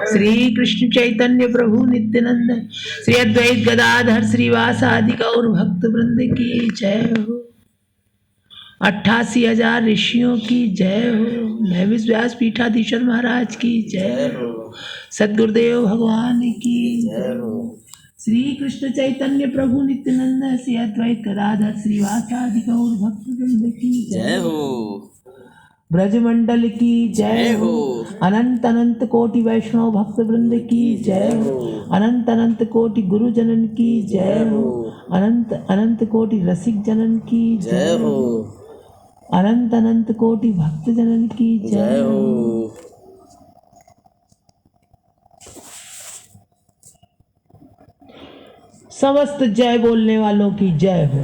श्री कृष्ण चैतन्य प्रभु नित्यानंद, श्री अद्वैत गदाधर श्रीवासादि गौर भक्त वृंद की जय हो। 88,000 ऋषियों की जय हो। नैमिष व्यास पीठाधीश्वर महाराज की जय हो। सद्गुरुदेव भगवान की जय हो। श्री कृष्ण चैतन्य प्रभु नित्यानंद, श्री अद्वैत गदाधर श्रीवासादि गौर भक्त वृंद की जय हो। ब्रजमंडल की जय हो। अनंत अनंत कोटि वैष्णव भक्त वृंद की जय हो। अनंत अनंत कोटि गुरु जनन की जय हो। अनंत अनंत कोटि रसिक जनन की जय हो। अनंत अनंत कोटि भक्त जनन की जय हो। समस्त जय बोलने वालों की जय हो।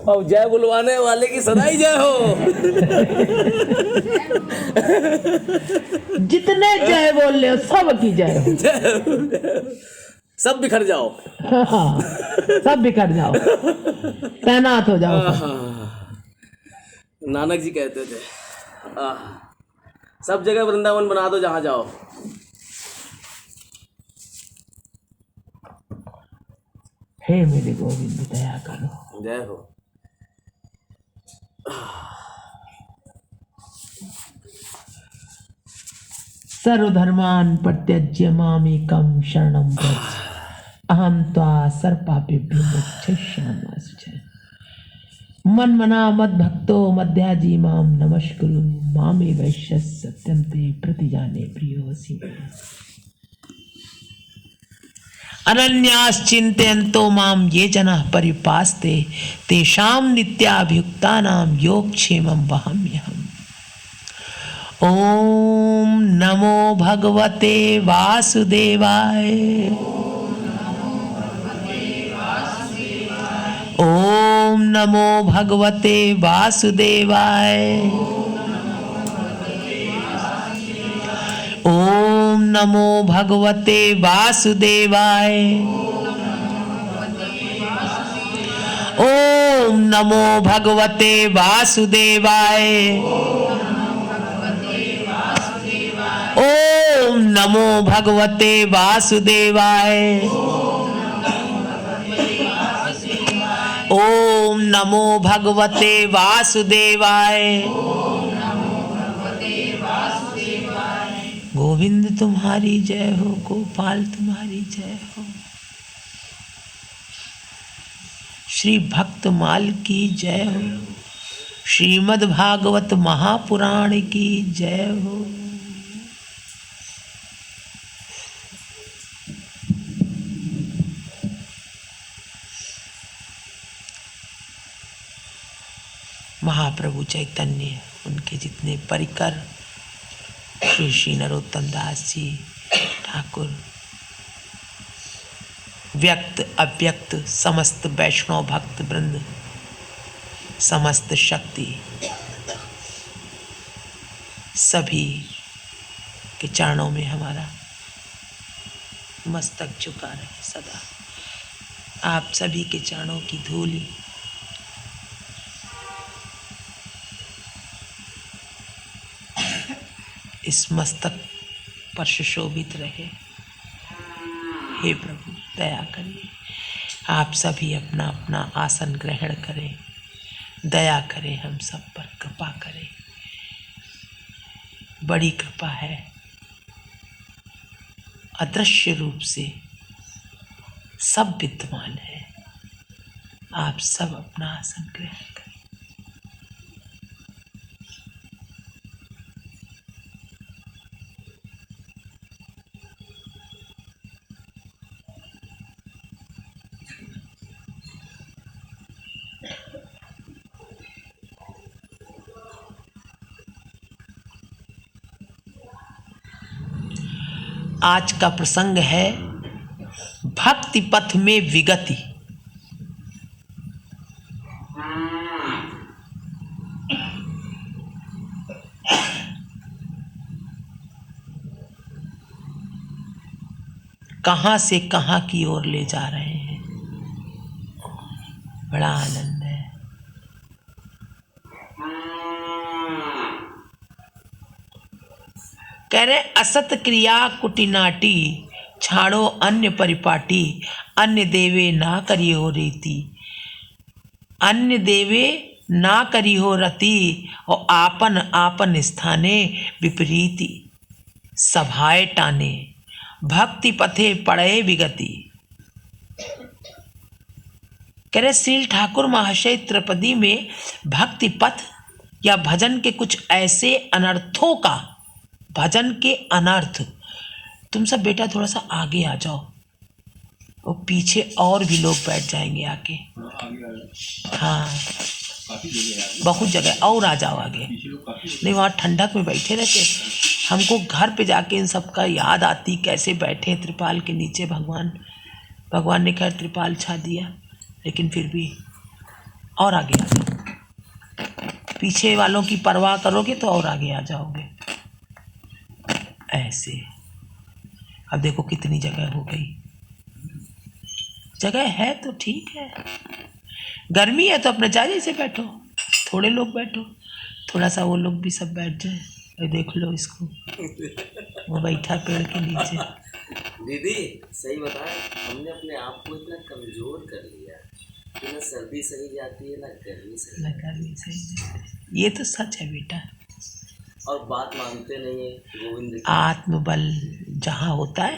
और जय बुलवाने वाले की सदाई जय हो। जितने जय बोल रहे हो सब की जय हो। सब बिखर जाओ। हाँ, सब बिखर जाओ, तैनात हो जाओ। नानक जी कहते थे सब जगह वृंदावन बना दो जहाँ जाओ। हे मेरे गोविंद दया करो। जय हो। सर्वधर्मान् परित्यज्य मामेकं शरणं व्रज, अहं त्वा सर्वपापेभ्यो मोक्षयिष्यामि। मन मना मद भक्तो मध्याजी माम नमस्कुरु मामे वैश्य सत्यम ते प्रतिजाने प्रियोऽसि मे। अनन्यास चिन्तयन्तो माम ये जनः परिपास्ते तेषां नित्याभियुक्तानां योगक्षेमं वहाम्यहम्। ओम नमो भगवते वासुदेवाय। ओम नमो भगवते वासुदेवाय। ओम नमो भगवते वासुदेवाय। ओम नमो भगवते वासुदेवाय। ओम नमो भगवते वासुदेवाय। ओम नमो भगवते वासुदेवाय। गोविंद तुम्हारी जय हो, गोपाल तुम्हारी जय हो, श्री भक्तमाल की जय हो, श्रीमद् भागवत महापुराण की जय हो। महाप्रभु चैतन्य, उनके जितने परिकर, श्री श्री नरोत्तम दास जी ठाकुर, व्यक्त अव्यक्त समस्त वैष्णव भक्त वृंद, समस्त शक्ति, सभी के चरणों में हमारा मस्तक झुका रहे सदा। आप सभी के चरणों की धूल इस मस्तक पर सुशोभित रहे। हे प्रभु दया करिए, आप सभी अपना अपना आसन ग्रहण करें, दया करें, हम सब पर कृपा करें। बड़ी कृपा है, अदृश्य रूप से सब विद्यमान है। आप सब अपना आसन ग्रहण करें। आज का प्रसंग है भक्ति पथ में विगति। कहां से कहां की ओर ले जा रहे हैं, बड़ा आनंद है। कह रहे असत क्रिया कुटिनाटी छाड़ो अन्य परिपाटी, अन्य देवे ना करी हो रीति, अन्य देवे ना करी हो रति, और आपन आपन स्थाने विपरीति, सभाए टाने भक्ति पथे पड़े विगति। कह रहे श्री ठाकुर महाशय त्रिपदी में भक्ति पथ या भजन के कुछ ऐसे अनर्थों का, भजन के अनर्थ। तुम सब बेटा थोड़ा सा आगे आ जाओ, और पीछे और भी लोग बैठ जाएंगे आके। हाँ बहुत जगह और आ जाओ आगे, नहीं वहाँ ठंडक में बैठे रहते। हमको घर पे जाके इन सब का याद आती, कैसे बैठे त्रिपाल के नीचे। भगवान ने खैर त्रिपाल छा दिया, लेकिन फिर भी और आगे आ जाओ। पीछे वालों की परवाह करोगे तो और आगे आ जाओगे। ऐसे अब देखो कितनी जगह हो गई। जगह है तो ठीक है, गर्मी है तो अपने चाहे से बैठो, थोड़े लोग बैठो, थोड़ा सा वो लोग भी सब बैठ जाए। देख लो इसको, वो बैठा पेड़ के नीचे। दीदी सही बताएं, हमने अपने आप को इतना कमजोर कर लिया कि ना सर्दी सही जाती है ना गर्मी सही जाती। ये तो सच है बेटा। और बात मानते नहीं है गोविंद की। आत्मबल जहाँ होता है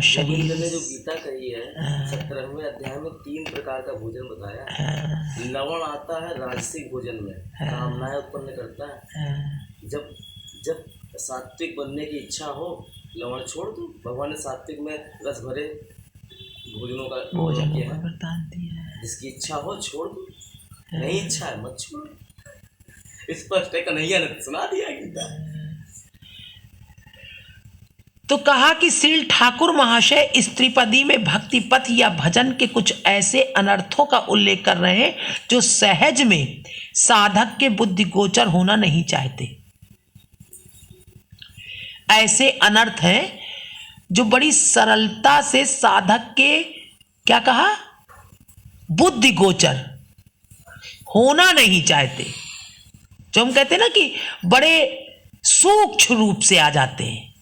शरीर। गोविंद ने जो गीता कही है 17वें अध्याय में 3 प्रकार का भोजन बताया है। लवण आता है राजसिक भोजन में, कामनाएं उत्पन्न करता है। जब जब सात्विक बनने की इच्छा हो, लवण छोड़ दो। भगवान ने सात्विक में रस भरे भोजनों का किया है। जिसकी इच्छा हो छोड़ दो, नहीं इच्छा है मत छोड़ो। स्पष्ट है, कन्हैया ने सुना दिया गीता। तो कहा कि श्री ठाकुर महाशय स्त्रीपदी में भक्ति पथ या भजन के कुछ ऐसे अनर्थों का उल्लेख कर रहे हैं जो सहज में साधक के बुद्धि गोचर होना नहीं चाहते। ऐसे अनर्थ हैं जो बड़ी सरलता से साधक के क्या कहा बुद्धि गोचर होना नहीं चाहते। जो हम कहते हैं ना कि बड़े सूक्ष्म रूप से आ जाते हैं,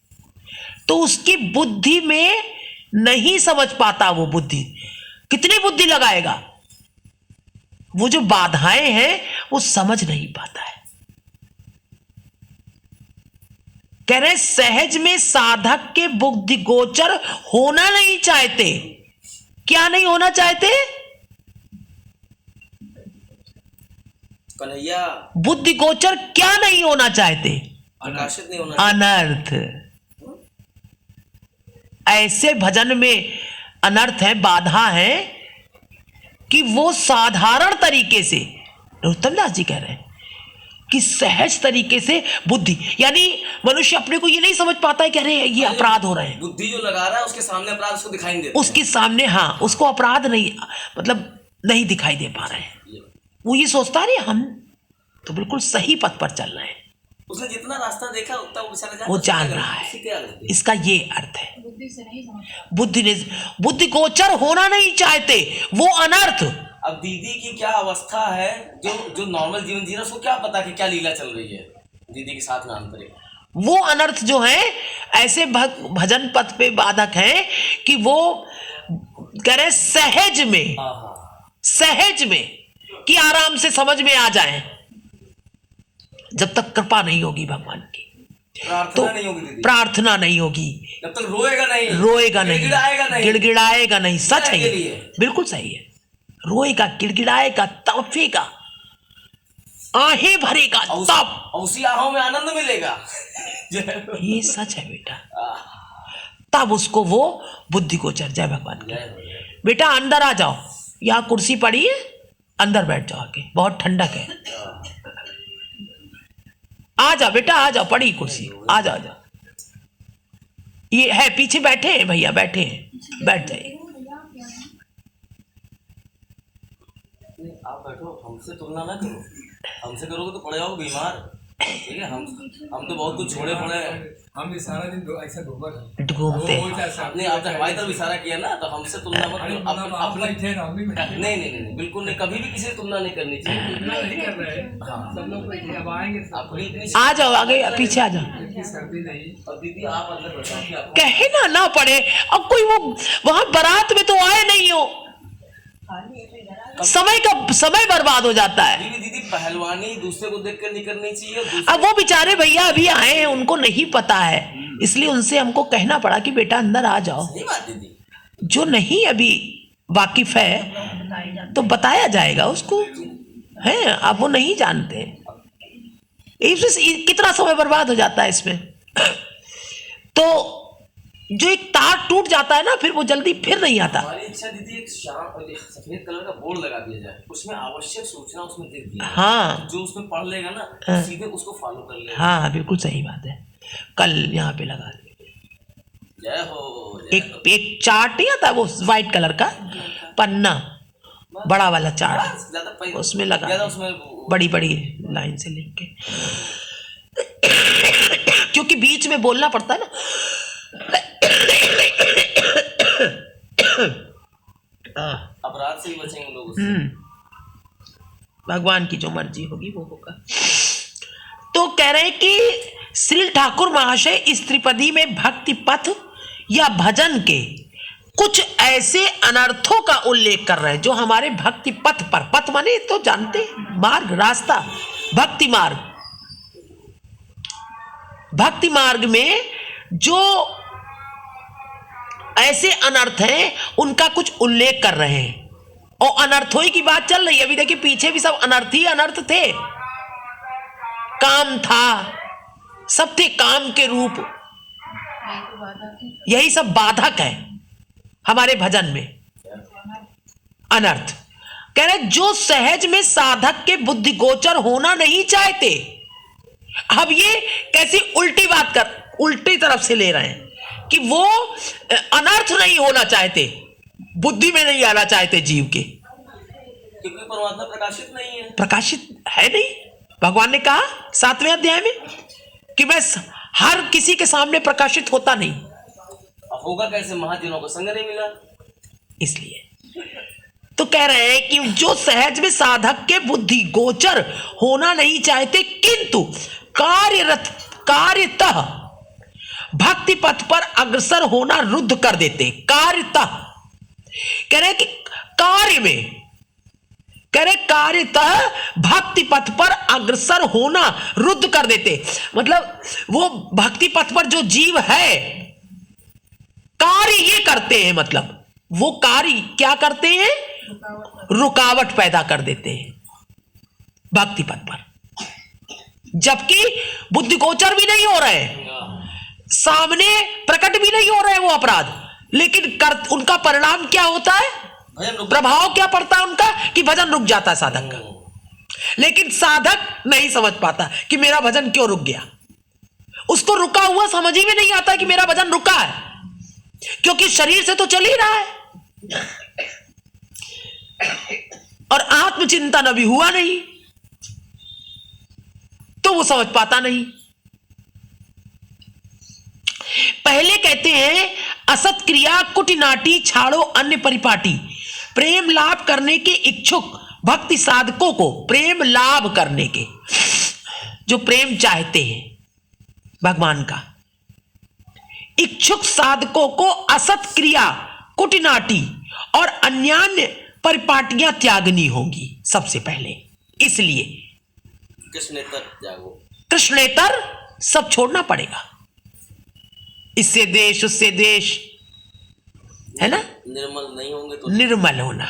तो उसकी बुद्धि में नहीं समझ पाता। वो बुद्धि कितनी बुद्धि लगाएगा, वो जो बाधाएं हैं वो समझ नहीं पाता है। कह रहे सहज में साधक के बुद्धि गोचर होना नहीं चाहते। क्या नहीं होना चाहते? कन्हैया बुद्धि गोचर क्या नहीं होना चाहते? प्रकाशित नहीं होना, अनर्थ। ऐसे भजन में अनर्थ है, बाधा है कि वो साधारण तरीके से, नरोत्तम दास जी कह रहे हैं कि सहज तरीके से बुद्धि, यानी मनुष्य अपने को ये नहीं समझ पाता है कि अरे ये अपराध हो रहे हैं। बुद्धि जो लगा रहा है उसके सामने अपराध उसको दिखाई नहीं देता, उसके सामने हाँ उसको अपराध नहीं, मतलब नहीं दिखाई दे पा रहे हैं। वो ये सोचता है हम तो बिल्कुल सही पथ पर चल रहे हैं। उसने जितना रास्ता देखा उतना वो जान रहा है। इसका ये अर्थ है बुद्धि गोचर होना नहीं चाहते, वो अनर्थ। अब दीदी की क्या अवस्था है, जो नॉर्मल जीवन जी रहा है उसको क्या पता कि क्या लीला चल रही है दीदी के साथ में आंतरिक। वो अनर्थ जो है ऐसे भजन पथ पे बाधक हैं कि वो कह रहे सहज में कि आराम से समझ में आ जाए, जब तक कृपा नहीं होगी भगवान की, प्रार्थना नहीं होगी, जब तक रोएगा नहीं, गिड़गिड़ाएगा नहीं। सच है ये, बिल्कुल सही है। रोएगा, गिड़गिड़ाएगा, तड़फेगा, आहें भरेगा, तब उसी आहों में आनंद मिलेगा। ये सच है बेटा। तब उसको वो बुद्धि गोचर। जय भगवान की। बेटा अंदर आ जाओ, यहाँ कुर्सी पड़ी है, अंदर बैठ जाओ आके, बहुत ठंडक है। आ जाओ बेटा, आ जाओ, पड़ी कुर्सी, आ जाओ, ये है पीछे बैठे हैं भैया, बैठे हैं, बैठ जाइए। आप बैठो, हमसे तुलना ना करो, हमसे करोगे तो पड़ जाओगे बीमार। ठीक है, हम तो बहुत कुछ छोड़े पड़े हैं। हम भी सारा दिन ऐसा घूमते नहीं, आपने हमारी तरफ इशारा किया ना, तो हमसे तुलना मत करो। अपने नहीं, बिल्कुल नहीं, कभी भी किसी से तुलना नहीं करनी चाहिए। नहीं कर रहे हैं, सब लोग अब आएंगे, अपनी आ जाओ, आगे पीछे आ जाओ। सर्दी नहीं। और दीदी आप अंदर बैठो, कहे ना पड़े। अब कोई वो वहां बारात में तो आए नहीं हो, समय बर्बाद हो जाता है। दीदी पहलवानी दूसरे को देख कर नहीं करनी चाहिए। अब वो बेचारे भैया अभी आए हैं, उनको नहीं पता है, इसलिए उनसे हमको कहना पड़ा कि बेटा अंदर आ जाओ। सही बात दीदी, जो नहीं अभी वाकिफ है तो बताया जाएगा उसको, है अब वो नहीं जानते, कितना समय बर्बाद हो जाता है इसमें। तो जो एक तार टूट जाता है ना, फिर वो जल्दी फिर नहीं आता। हमारी इच्छा दीदी एक सफेद कलर का बोर्ड लगा दिया जाए, उसमें आवश्यक सूचना उसमें दे दी। हाँ, जो उसमें पढ़ लेगा ना, तो सीधे उसको फॉलो कर लेगा। हाँ बिल्कुल सही बात है। कल यहाँ पे लगा जय हो। एक चार्ट नहीं आता वो व्हाइट कलर का पन्ना, बड़ा वाला चार्ट, उसमें लगा, बड़ी बड़ी लाइन से लिख के, क्योंकि बीच में बोलना पड़ता है ना। अपराध से ही बचेंगे लोग। भगवान की जो मर्जी होगी वो होगा। तो कह रहे हैं कि श्री ठाकुर महाशय इस त्रिपदी में भक्ति पथ या भजन के कुछ ऐसे अनर्थों का उल्लेख कर रहे हैं जो हमारे भक्ति पथ पर, पथ माने तो जानते, मार्ग, रास्ता, भक्ति मार्ग, भक्ति मार्ग में जो ऐसे अनर्थ हैं, उनका कुछ उल्लेख कर रहे हैं और अनर्थों ही की बात चल रही है। अभी देखिए पीछे भी सब अनर्थ ही अनर्थ थे। काम था, सब थे काम के रूप, यही सब बाधक है हमारे भजन में। अनर्थ कह रहे जो सहज में साधक के बुद्धि गोचर होना नहीं चाहते। अब ये कैसी उल्टी बात कर, उल्टी तरफ से ले रहे हैं कि वो अनर्थ नहीं होना चाहते, बुद्धि में नहीं आना चाहते जीव के, क्योंकि परमात्मा प्रकाशित नहीं है। प्रकाशित है नहीं। भगवान ने कहा 7वें अध्याय में कि मैं हर किसी के सामने प्रकाशित होता नहीं। अब होगा कैसे, महाजनों को संग नहीं मिला इसलिए। तो कह रहे हैं कि जो सहज में साधक के बुद्धि गोचर होना नहीं चाहते, किंतु कार्यतः भक्ति पथ पर अग्रसर होना रुद्ध कर देते। कार्यतः कह रहे कि कार्य में, कह रहे कार्यतः भक्ति पथ पर अग्रसर होना रुद्ध कर देते। मतलब वो भक्ति पथ पर जो जीव है कार्य ये करते हैं, मतलब वो कार्य क्या करते हैं, रुकावट पैदा कर देते हैं भक्ति पथ पर, जबकि बुद्धि गोचर भी नहीं हो रहे हैं, सामने प्रकट भी नहीं हो रहे हैं वो अपराध, लेकिन उनका परिणाम क्या होता है, प्रभाव क्या पड़ता है उनका कि भजन रुक जाता है साधक का। लेकिन साधक नहीं समझ पाता कि मेरा भजन क्यों रुक गया। उसको रुका हुआ समझ ही में नहीं आता कि मेरा भजन रुका है, क्योंकि शरीर से तो चल ही रहा है और आत्मचिंतन अभी हुआ नहीं, तो वो समझ पाता नहीं। पहले कहते हैं असत क्रिया कुटिनाटी छाड़ो अन्य परिपाटी। प्रेम लाभ करने के इच्छुक भक्ति साधकों को, प्रेम लाभ करने के, जो प्रेम चाहते हैं भगवान का, इच्छुक साधकों को असत क्रिया कुटिनाटी और अन्यान्य परिपाटियां त्यागनी होंगी सबसे पहले। इसलिए कृष्णेतर जागो, कृष्णेतर सब छोड़ना पड़ेगा। इससे देश उससे देश, है ना, निर्मल नहीं होंगे तो निर्मल होना।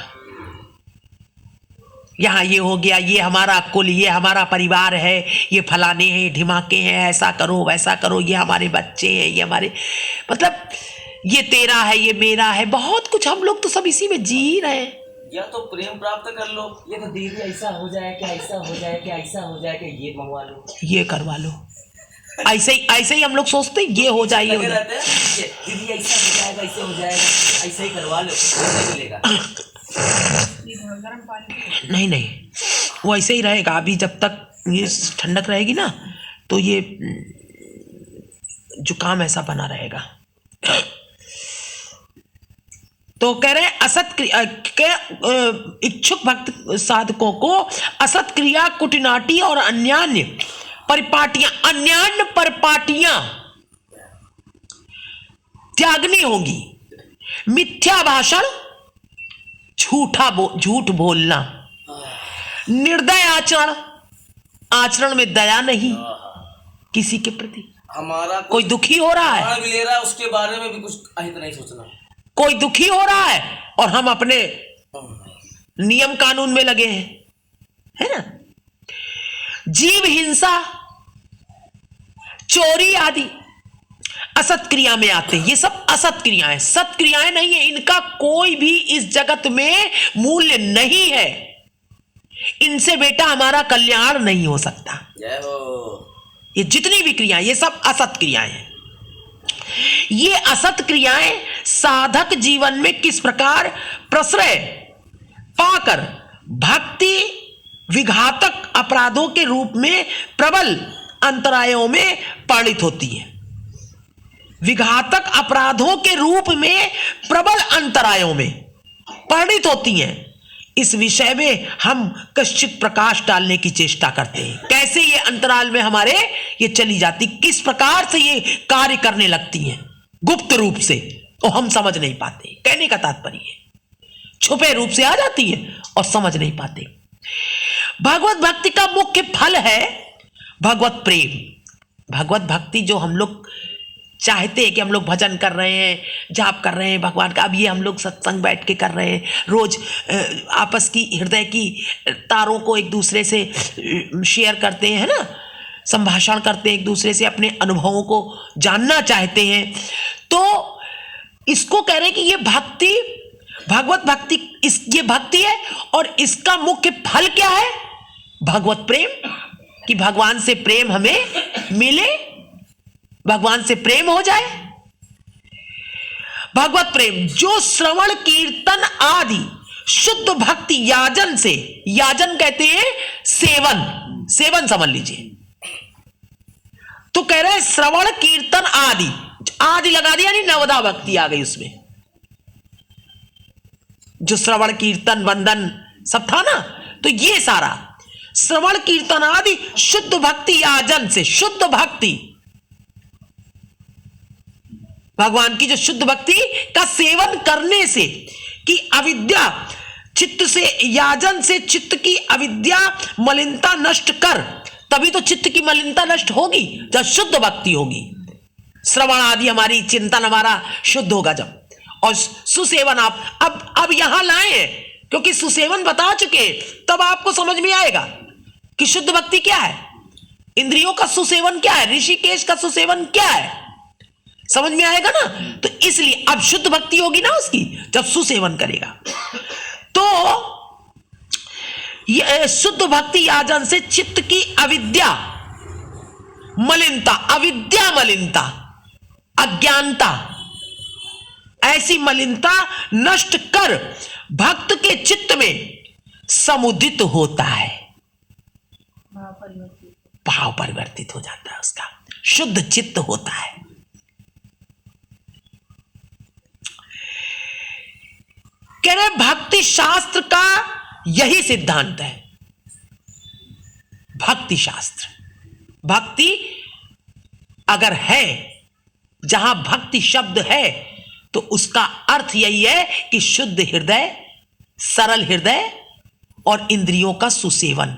यहां ये हो गया, ये हमारा कुल, ये हमारा परिवार है, ये फलाने हैं, ढिमाके हैं, ऐसा करो वैसा करो, ये हमारे बच्चे हैं, ये हमारे, मतलब ये तेरा है, ये मेरा है, बहुत कुछ हम लोग तो सब इसी में जी रहे हैं। या तो प्रेम प्राप्त कर लो, ये तो दीदी ऐसा हो जाए क्या, ऐसा हो जाए क्या, ऐसा हो जाए क्या, ये मंगवा लो, ये करवा लो, ऐसे ही हम लोग सोचते हैं ये हो जाए, ये हो जाए, दीदी ऐसा हो जाएगा, ऐसे हो जाएगा, ऐसे ही करवा लो, नहीं मिलेगा। नहीं नहीं, वो ऐसे ही रहेगा। अभी जब तक ये ठंडक रहेगी ना, तो ये जुकाम ऐसा बना रहेगा। तो कह रहे हैं असत क्रिया के इच्छुक भक्त साधकों को असत क्रिया कुटिनाटी और अन्यान्य परिपाटियां, अन्यान्य परिपाटियां त्यागनी होंगी। मिथ्या भाषण, झूठ बोलना, निर्दय आचरण, आचरण में दया नहीं किसी के प्रति। हमारा कोई दुखी हो रहा है, भी ले रहा है, उसके बारे में भी कुछ अहित नहीं सोचना। कोई दुखी हो रहा है और हम अपने नियम कानून में लगे हैं, है ना। जीव हिंसा, चोरी आदि असत क्रिया में आते हैं। ये सब असत क्रियाएं, सत क्रियाएं नहीं है। इनका कोई भी इस जगत में मूल्य नहीं है। इनसे बेटा हमारा कल्याण नहीं हो सकता। जय हो। ये जितनी भी क्रियाएं, ये सब असत क्रियाएं हैं। ये असत क्रियाएं साधक जीवन में किस प्रकार प्रश्रय पाकर भक्ति विघातक अपराधों के रूप में प्रबल अंतरायों में परिणित होती है। विघातक अपराधों के रूप में प्रबल अंतरायों में परिणित होती हैं। इस विषय में हम कश्चित प्रकाश डालने की चेष्टा करते हैं। कैसे ये अंतराल में हमारे ये चली जाती, किस प्रकार से ये कार्य करने लगती हैं गुप्त रूप से, तो हम समझ नहीं पाते। कहने का तात्पर्य है छुपे रूप से आ जाती है और समझ नहीं पाते। भगवत भक्ति का मुख्य फल है भगवत प्रेम। भगवत भक्ति जो हम लोग चाहते हैं कि हम लोग भजन कर रहे हैं, जाप कर रहे हैं भगवान का। अब ये हम लोग सत्संग बैठ के कर रहे हैं, रोज आपस की हृदय की तारों को एक दूसरे से शेयर करते हैं, है ना, संभाषण करते हैं एक दूसरे से, अपने अनुभवों को जानना चाहते हैं। तो इसको कह रहे हैं कि ये भक्ति, भगवत भक्ति, ये भक्ति है। और इसका मुख्य फल क्या है? भगवत प्रेम, कि भगवान से प्रेम हमें मिले, भगवान से प्रेम हो जाए। भगवत प्रेम जो श्रवण कीर्तन आदि शुद्ध भक्ति याजन से, याजन कहते हैं सेवन, सेवन समझ लीजिए। तो कह रहे हैं श्रवण कीर्तन आदि, आदि लगा दिया, यानी नवदा भक्ति आ गई उसमें। जो श्रवण कीर्तन वंदन सब था ना, तो ये सारा श्रवण कीर्तन आदि शुद्ध भक्ति याजन से, शुद्ध भक्ति भगवान की जो शुद्ध भक्ति का सेवन करने से, कि अविद्या चित्त से, याजन से चित्त की अविद्या मलिनता नष्ट कर, तभी तो चित्त की मलिनता नष्ट होगी जब शुद्ध भक्ति होगी। श्रवण आदि हमारी चिंतन हमारा शुद्ध होगा जब। और सुसेवन आप अब यहां लाए हैं, क्योंकि सुसेवन बता चुके, तब आपको समझ में आएगा कि शुद्ध भक्ति क्या है, इंद्रियों का सुसेवन क्या है, ऋषिकेश का सुसेवन क्या है, समझ में आएगा ना। तो इसलिए अब शुद्ध भक्ति होगी ना उसकी जब सुसेवन करेगा। तो ये शुद्ध भक्ति याजन से चित्त की अविद्या मलिनता, अविद्या मलिनता, अज्ञानता, ऐसी मलिनता नष्ट कर भक्त के चित्त में समुदित होता है, भाव परिवर्तित हो जाता है, उसका शुद्ध चित्त होता है। कह रहे भक्ति शास्त्र का यही सिद्धांत है। भक्ति शास्त्र, भक्ति अगर है, जहां भक्ति शब्द है, तो उसका अर्थ यही है कि शुद्ध हृदय, सरल हृदय और इंद्रियों का सुसेवन।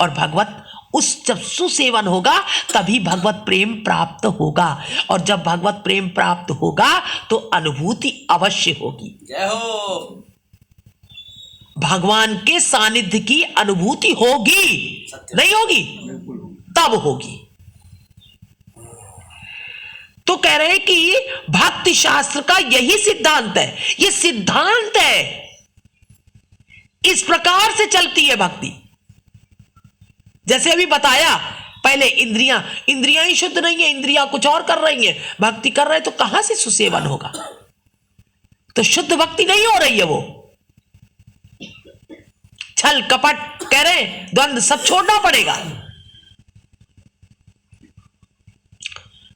और भगवत उस जब सुसेवन होगा तभी भगवत प्रेम प्राप्त होगा, और जब भगवत प्रेम प्राप्त होगा तो अनुभूति अवश्य होगी। जय हो। भगवान के सानिध्य की अनुभूति होगी, नहीं होगी? तब होगी। तो कह रहे हैं कि भक्ति शास्त्र का यही सिद्धांत है, ये सिद्धांत है, इस प्रकार से चलती है भक्ति। जैसे अभी बताया पहले, इंद्रियां ही शुद्ध नहीं है, इंद्रियां कुछ और कर रही हैं, भक्ति कर रहे हैं, तो कहां से सुसेवन होगा? तो शुद्ध भक्ति नहीं हो रही है। वो छल कपट कह रहे द्वंद्व सब छोड़ना पड़ेगा,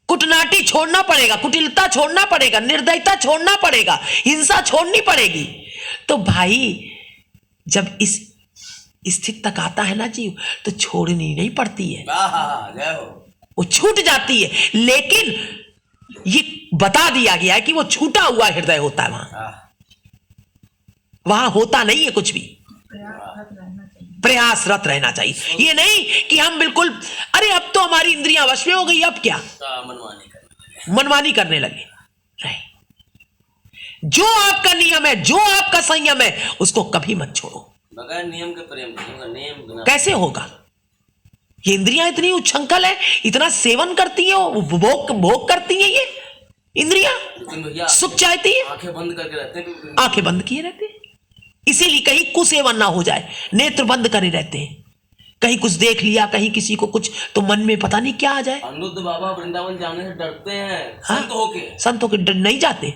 कुटनाटी छोड़ना पड़ेगा, कुटिलता छोड़ना पड़ेगा, निर्दयता छोड़ना पड़ेगा, हिंसा छोड़नी पड़ेगी। तो भाई जब इस स्थिति तक आता है ना जीव, तो छोड़नी नहीं पड़ती है, वो छूट जाती है। लेकिन ये बता दिया गया है कि वो छूटा हुआ हृदय होता है, वहां होता नहीं है कुछ भी, प्रयासरत रहना चाहिए। ये नहीं कि हम बिल्कुल, अरे अब तो हमारी इंद्रियां वश में हो गई, अब क्या मनमानी करने लगे। नहीं, जो आपका नियम है, जो आपका संयम है, उसको कभी मत छोड़ो। बगैर नियम के प्रेम नियम कैसे होगा? ये इंद्रियां इतनी उच्छृंखल है, इतना सेवन करती है, भोग करती है ये इंद्रियां, सुख चाहती है, आंखें बंद करके रहते हैं, आंखें बंद किए रहते हैं। इसीलिए कहीं कुसेवन ना हो जाए, नेत्र बंद करे रहते हैं। कहीं कुछ देख लिया, कहीं किसी को कुछ, तो मन में पता नहीं क्या आ जाए। अनिरुद्ध बाबा वृंदावन जाने से डरते हैं, संत होके नहीं जाते,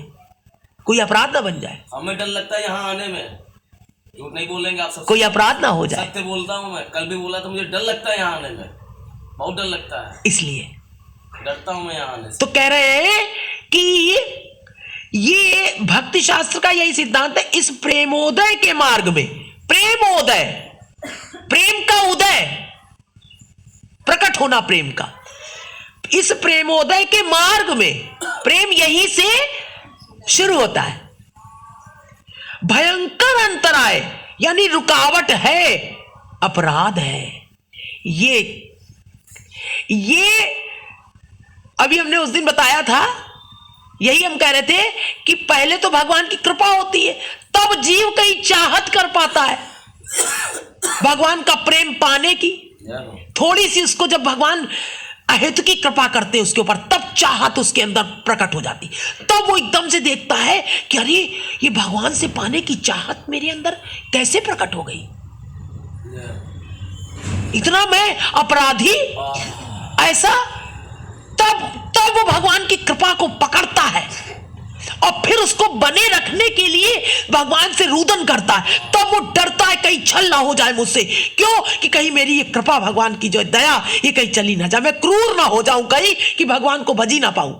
कोई अपराध ना बन जाए। हमें डर लगता है यहाँ आने में, झूठ नहीं बोलेंगे आप सब, कोई अपराध ना हो जाए। सत्य बोलता हूँ मैं, कल भी बोला था, मुझे डर लगता है यहाँ आने में, बहुत डर लगता है, इसलिए डरता हूँ मैं यहाँ आने से। तो कह रहे हैं कि ये भक्ति शास्त्र का यही सिद्धांत है। इस प्रेमोदय के मार्ग में, प्रेमोदय, प्रेम का उदय, प्रकट होना प्रेम का, इस प्रेमोदय के मार्ग में प्रेम यहीं से शुरू होता है। भयंकर अंतराय यानी रुकावट है, अपराध है, ये ये अभी हमने उस दिन बताया था, यही हम कह रहे थे कि पहले तो भगवान की कृपा होती है, तब जीव कहीं चाहत कर पाता है भगवान का प्रेम पाने की। थोड़ी सी उसको जब भगवान अहित की कृपा करते उसके ऊपर, तब चाहत उसके अंदर प्रकट हो जाती। तब वो एकदम से देखता है कि अरे ये भगवान से पाने की चाहत मेरे अंदर कैसे प्रकट हो गई, इतना मैं अपराधी ऐसा। तब वो भगवान की कृपा को पकड़ता है और फिर उसको बने रखने के लिए भगवान से रुदन करता है। तब वो डरता है कहीं छल ना हो जाए मुझसे, क्यों कि कहीं मेरी ये कृपा, भगवान की जो दया, ये कहीं चली ना जाए, मैं क्रूर ना हो जाऊं कहीं कि भगवान को भजी ना पाऊं।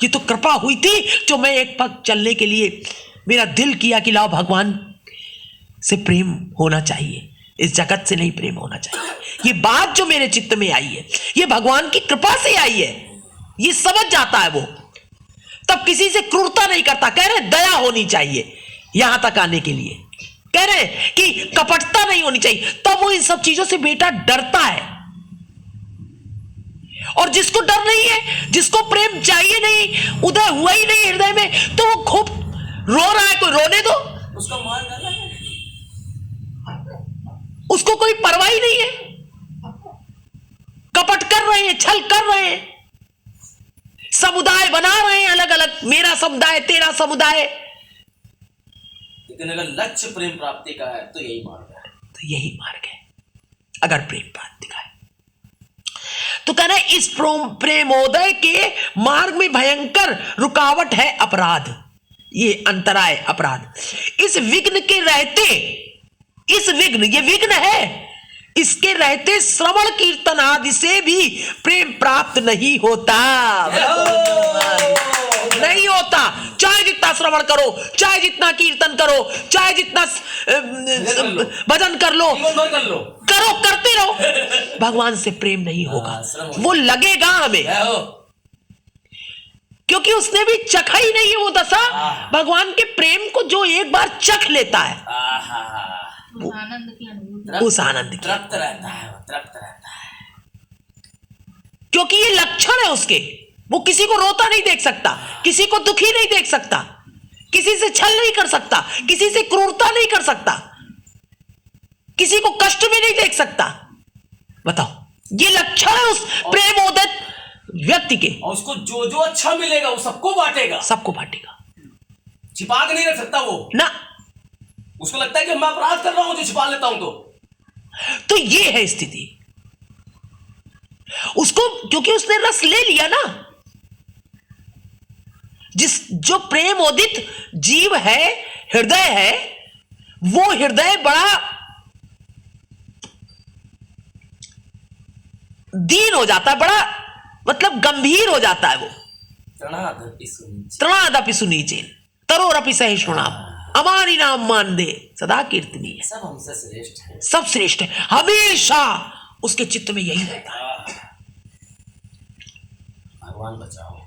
ये तो कृपा हुई थी जो मैं एक पग चलने के लिए मेरा दिल किया कि लाओ भगवान से प्रेम होना चाहिए, इस जगत से नहीं प्रेम होना चाहिए। ये बात जो मेरे चित्त में आई है ये भगवान की कृपा से आई है, ये समझ जाता है वो। तब किसी से क्रूरता नहीं करता, कह रहे दया होनी चाहिए, यहां तक आने के लिए कह रहे कि कपटता नहीं होनी चाहिए। तब वो इन सब चीजों से बेटा डरता है। और जिसको डर नहीं है, जिसको प्रेम चाहिए नहीं, उदय हुआ ही नहीं हृदय में, तो वो खूब रो रहा है, कोई रोने दो, उसका मान करना है, उसको कोई परवाह ही नहीं है। कपट कर रहे हैं, छल कर रहे हैं, समुदाय बना रहे हैं अलग अलग, मेरा समुदाय, तेरा समुदाय। लेकिन अगर लक्ष्य प्रेम प्राप्ति का है तो यही मार्ग है, तो यही मार्ग है अगर प्रेम प्राप्ति का है। तो कहना इस प्रेमोदय के मार्ग में भयंकर रुकावट है अपराध, ये अंतराय अपराध। इस विघ्न के रहते, इस विघ्न, ये विघ्न है, इसके रहते श्रवण कीर्तन आदि से भी प्रेम प्राप्त नहीं होता, नहीं होता। चाहे जितना श्रवण करो, चाहे जितना कीर्तन करो, चाहे जितना भजन कर लो, करो, करते रहो, भगवान से प्रेम नहीं होगा। वो लगेगा हमें, क्योंकि उसने भी चखा ही नहीं है वो दशा भगवान के प्रेम को। जो एक बार चख लेता है आनंद की अनुभूति, उस आनंद की तृप्त रहता है, तृप्त रहता है। क्योंकि ये लक्षण है उसके। वो किसी को रोता नहीं देख सकता, किसी को दुखी नहीं देख सकता, किसी से छल नहीं कर सकता, किसी से क्रूरता नहीं कर सकता, किसी को कष्ट में नहीं देख सकता। बताओ, ये लक्षण है उस प्रेमोदित व्यक्ति के। और उसको जो जो अच्छा मिलेगा वो सबको बांटेगा, सबको बांटेगा, छिपा के नहीं रख सकता वो ना। उसको लगता है कि मैं अपराध कर रहा हूं जो छिपा लेता हूं। तो ये है स्थिति उसको, क्योंकि उसने रस ले लिया ना। जो प्रेमोदित जीव है, हृदय है, वो हृदय बड़ा दीन हो जाता है, बड़ा मतलब गंभीर हो जाता है वो। तृणादपि सुनीचेन तरोरपि सहिष्णुना अमानी नाम मान दे सदा कीर्तनीय। सब हमसे श्रेष्ठ है, सब श्रेष्ठ है, हमेशा उसके चित्त में यही रहता है। भगवान बचाओ।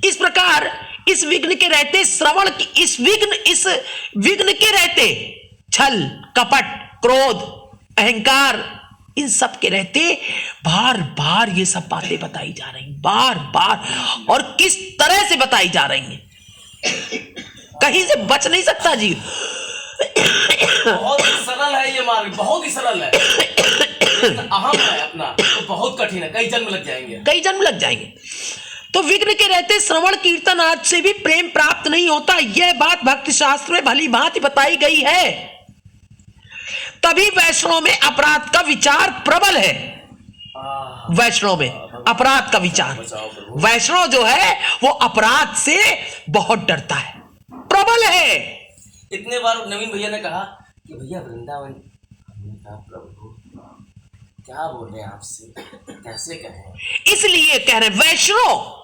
इस प्रकार इस विघ्न के रहते श्रवण की, इस विघ्न के रहते छल, कपट, क्रोध, अहंकार, इन सब के रहते बार बार ये सब बातें बताई जा रही, बार बार, और किस तरह से बताई जा रही हैं, कहीं से बच नहीं सकता जी। बहुत ही सरल है ये मार्ग, बहुत ही सरल है। अहम है अपना तो बहुत कठिन है, कई जन्म लग जाएंगे, कई जन्म लग जाएंगे। तो विघ्न के रहते श्रवण कीर्तन आदि से भी प्रेम प्राप्त नहीं होता, यह बात भक्ति शास्त्र में भली भांति बताई गई है। तभी वैष्णव में अपराध का विचार प्रबल है। वैष्णव में अपराध का विचार, वैष्णव जो है वो अपराध से बहुत डरता है, प्रबल है। इतने बार नवीन भैया ने कहा कि भैया वृंदावन, हमने कहा प्रभु क्या बोल रहे हैं आपसे, कैसे कहें, इसलिए कह रहे वैष्णव,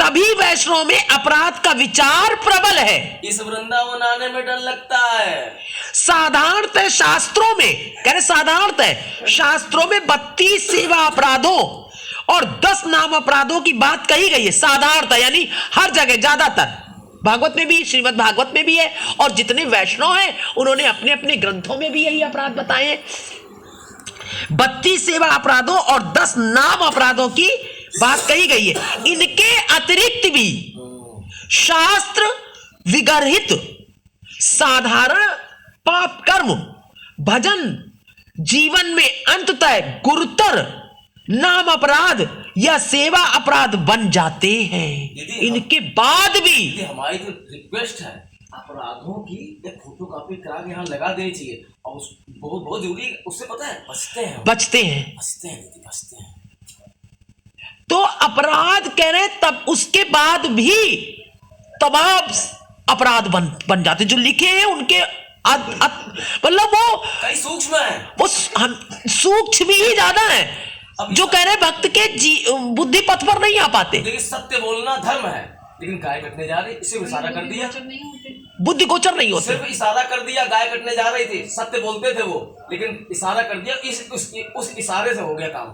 तभी वैष्णव में अपराध का विचार प्रबल है। इस वृंदावन आने में डर लगता है। साधारणतः शास्त्रों में, कह रहे साधारणतः शास्त्रों में 32 सेवा अपराधों और 10 नाम अपराधों की बात कही गई है। साधारणतः यानी हर जगह, ज्यादातर भागवत में भी, श्रीमद् भागवत में भी है, और जितने वैष्णव हैं उन्होंने अपने अपने ग्रंथों में भी यही अपराध बताए हैं। 32 सेवा अपराधों और 10 नाम अपराधों की बात कही गई है। इनके अतिरिक्त भी शास्त्र विगर्हित साधारण पाप कर्म भजन जीवन में अंततः गुरुतर नाम अपराध या सेवा अपराध बन जाते हैं। इनके बाद भी ये हमारी जो रिक्वेस्ट है, अपराधों की एक फोटो कॉपी करा के यहाँ लगा देनी चाहिए। और बहुत बहुत जरूरी है, उससे पता है बचते हैं बचते हैं। दीदी, बचते हैं। तो अपराध कह रहे हैं, तब उसके बाद भी तमाम अपराध बन जाते जो लिखे हैं उनके मतलब वो कई सूक्ष्म है, वो हम सूक्ष्म ही ज्यादा है। जो कह रहे हैं भक्त के बुद्धि पथ पर नहीं आ पाते। देखिए सत्य बोलना धर्म है, लेकिन गाय कटने जा रही, इसे इशारा कर दिया, बुद्धि गोचर नहीं होते। सिर्फ इशारा कर दिया, गाय कटने जा रही थी, सत्य बोलते थे वो, लेकिन इशारा कर दिया, उस इशारे से हो गया काम।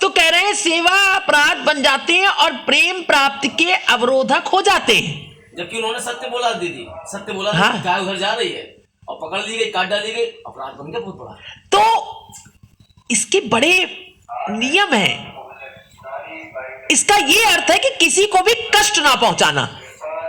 तो कह रहे हैं सेवा अपराध बन जाते हैं और प्रेम प्राप्ति के अवरोधक हो जाते हैं। जबकि उन्होंने सत्य बोला, दीदी सत्य बोला, हाँ। गाय उधर जा रही है और पकड़ ली गई, काट डाली गई, अपराध बन गया बहुत बड़ा। तो इसके बड़े नियम हैं। इसका यह अर्थ है कि किसी को भी कष्ट ना पहुंचाना।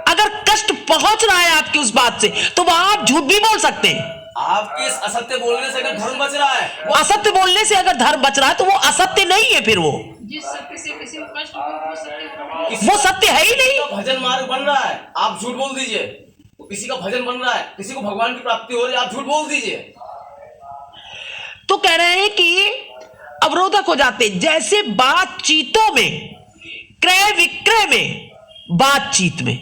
अगर कष्ट पहुंच रहा है आपकी उस बात से, तो वहां आप झूठ भी बोल सकते हैं। आपके इस असत्य बोलने से अगर धर्म बच रहा है, वो असत्य बोलने से अगर धर्म बच रहा है, तो वो असत्य नहीं है। फिर वो जिस सत्य से किसी को कष्ट हो वो सत्य वो सत्य है ही नहीं। भजन मार्ग बन रहा है, आप झूठ बोल दीजिए। किसी का भजन बन रहा है, किसी को भगवान की प्राप्ति हो रही है, आप झूठ बोल दीजिए। तो कह रहे हैं कि अवरोधक हो जाते, जैसे बातचीतों में, क्रय विक्रय में, बातचीत में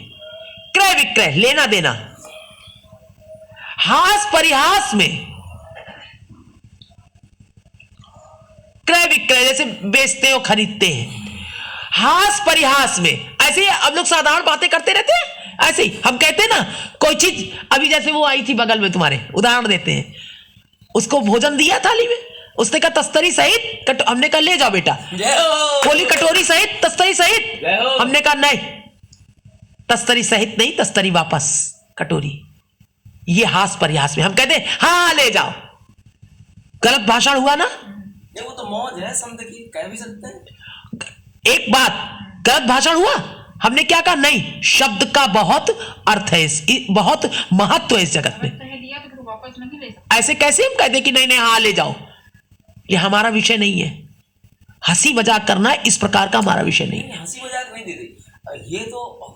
क्रय विक्रय लेना देना, हास परिहास में क्रय विक्रय, जैसे बेचते हो खरीदते हैं, हास परिहास में। ऐसे ही अब लोग साधारण बातें करते रहते हैं। ऐसे ही हम कहते हैं ना, कोई चीज, अभी जैसे वो आई थी बगल में तुम्हारे, उदाहरण देते हैं, उसको भोजन दिया थाली में, उसने कहा तस्तरी सहित, हमने कहा ले जाओ बेटा, बोली कटोरी सहित तस्तरी सहित, हमने कहा नहीं, तस्तरी सहित नहीं, तस्तरी वापस, कटोरी। ये हास परिहास में हम कहते हैं हाँ ले जाओ। गलत भाषण हुआ ना? वो तो मौज है, समझ की कह भी सकते हैं। एक बात, गलत भाषण हुआ, हमने क्या कहा? नहीं, शब्द का बहुत अर्थ है, बहुत महत्व है इस जगत में। दिया तो वापस नहीं ले सकते। ऐसे कैसे हम कहते कि नहीं नहीं हाँ ले जाओ? ये हमारा विषय नहीं है। हंसी मजाक करना इस प्रकार का हमारा विषय नहीं है। हंसी मजाक नहीं दीदी, ये तो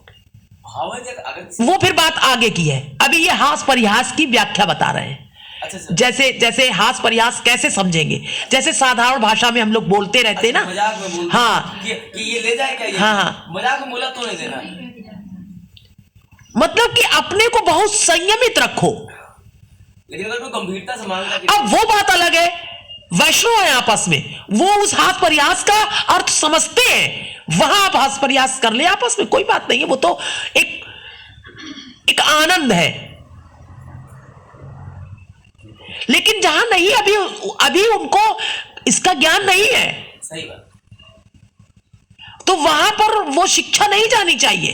भाव है। अगर वो फिर बात आगे की है। अभी ये हास परिहास की व्याख्या बता रहे हैं। अच्छा, जैसे जैसे हास परिहास कैसे समझेंगे, जैसे साधारण भाषा में हम लोग बोलते रहते हैं ना, मजाक में बोलते हाँ कि ये ले जाए क्या, ये हाँ, मजाक में बोला तो नहीं देना। मतलब कि अपने को बहुत संयमित रखो। लेकिन अगर कोई गंभीरता से मांगता कि अब वो बात अलग है, वैष्णव है आपस में, वो उस हास परिहास का अर्थ समझते हैं, वहां आप हास परिहास कर ले आपस में, कोई बात नहीं है। वो तो एक आनंद है। लेकिन जहां नहीं, अभी उनको इसका ज्ञान नहीं है, सही बात, तो वहां पर वो शिक्षा नहीं जानी चाहिए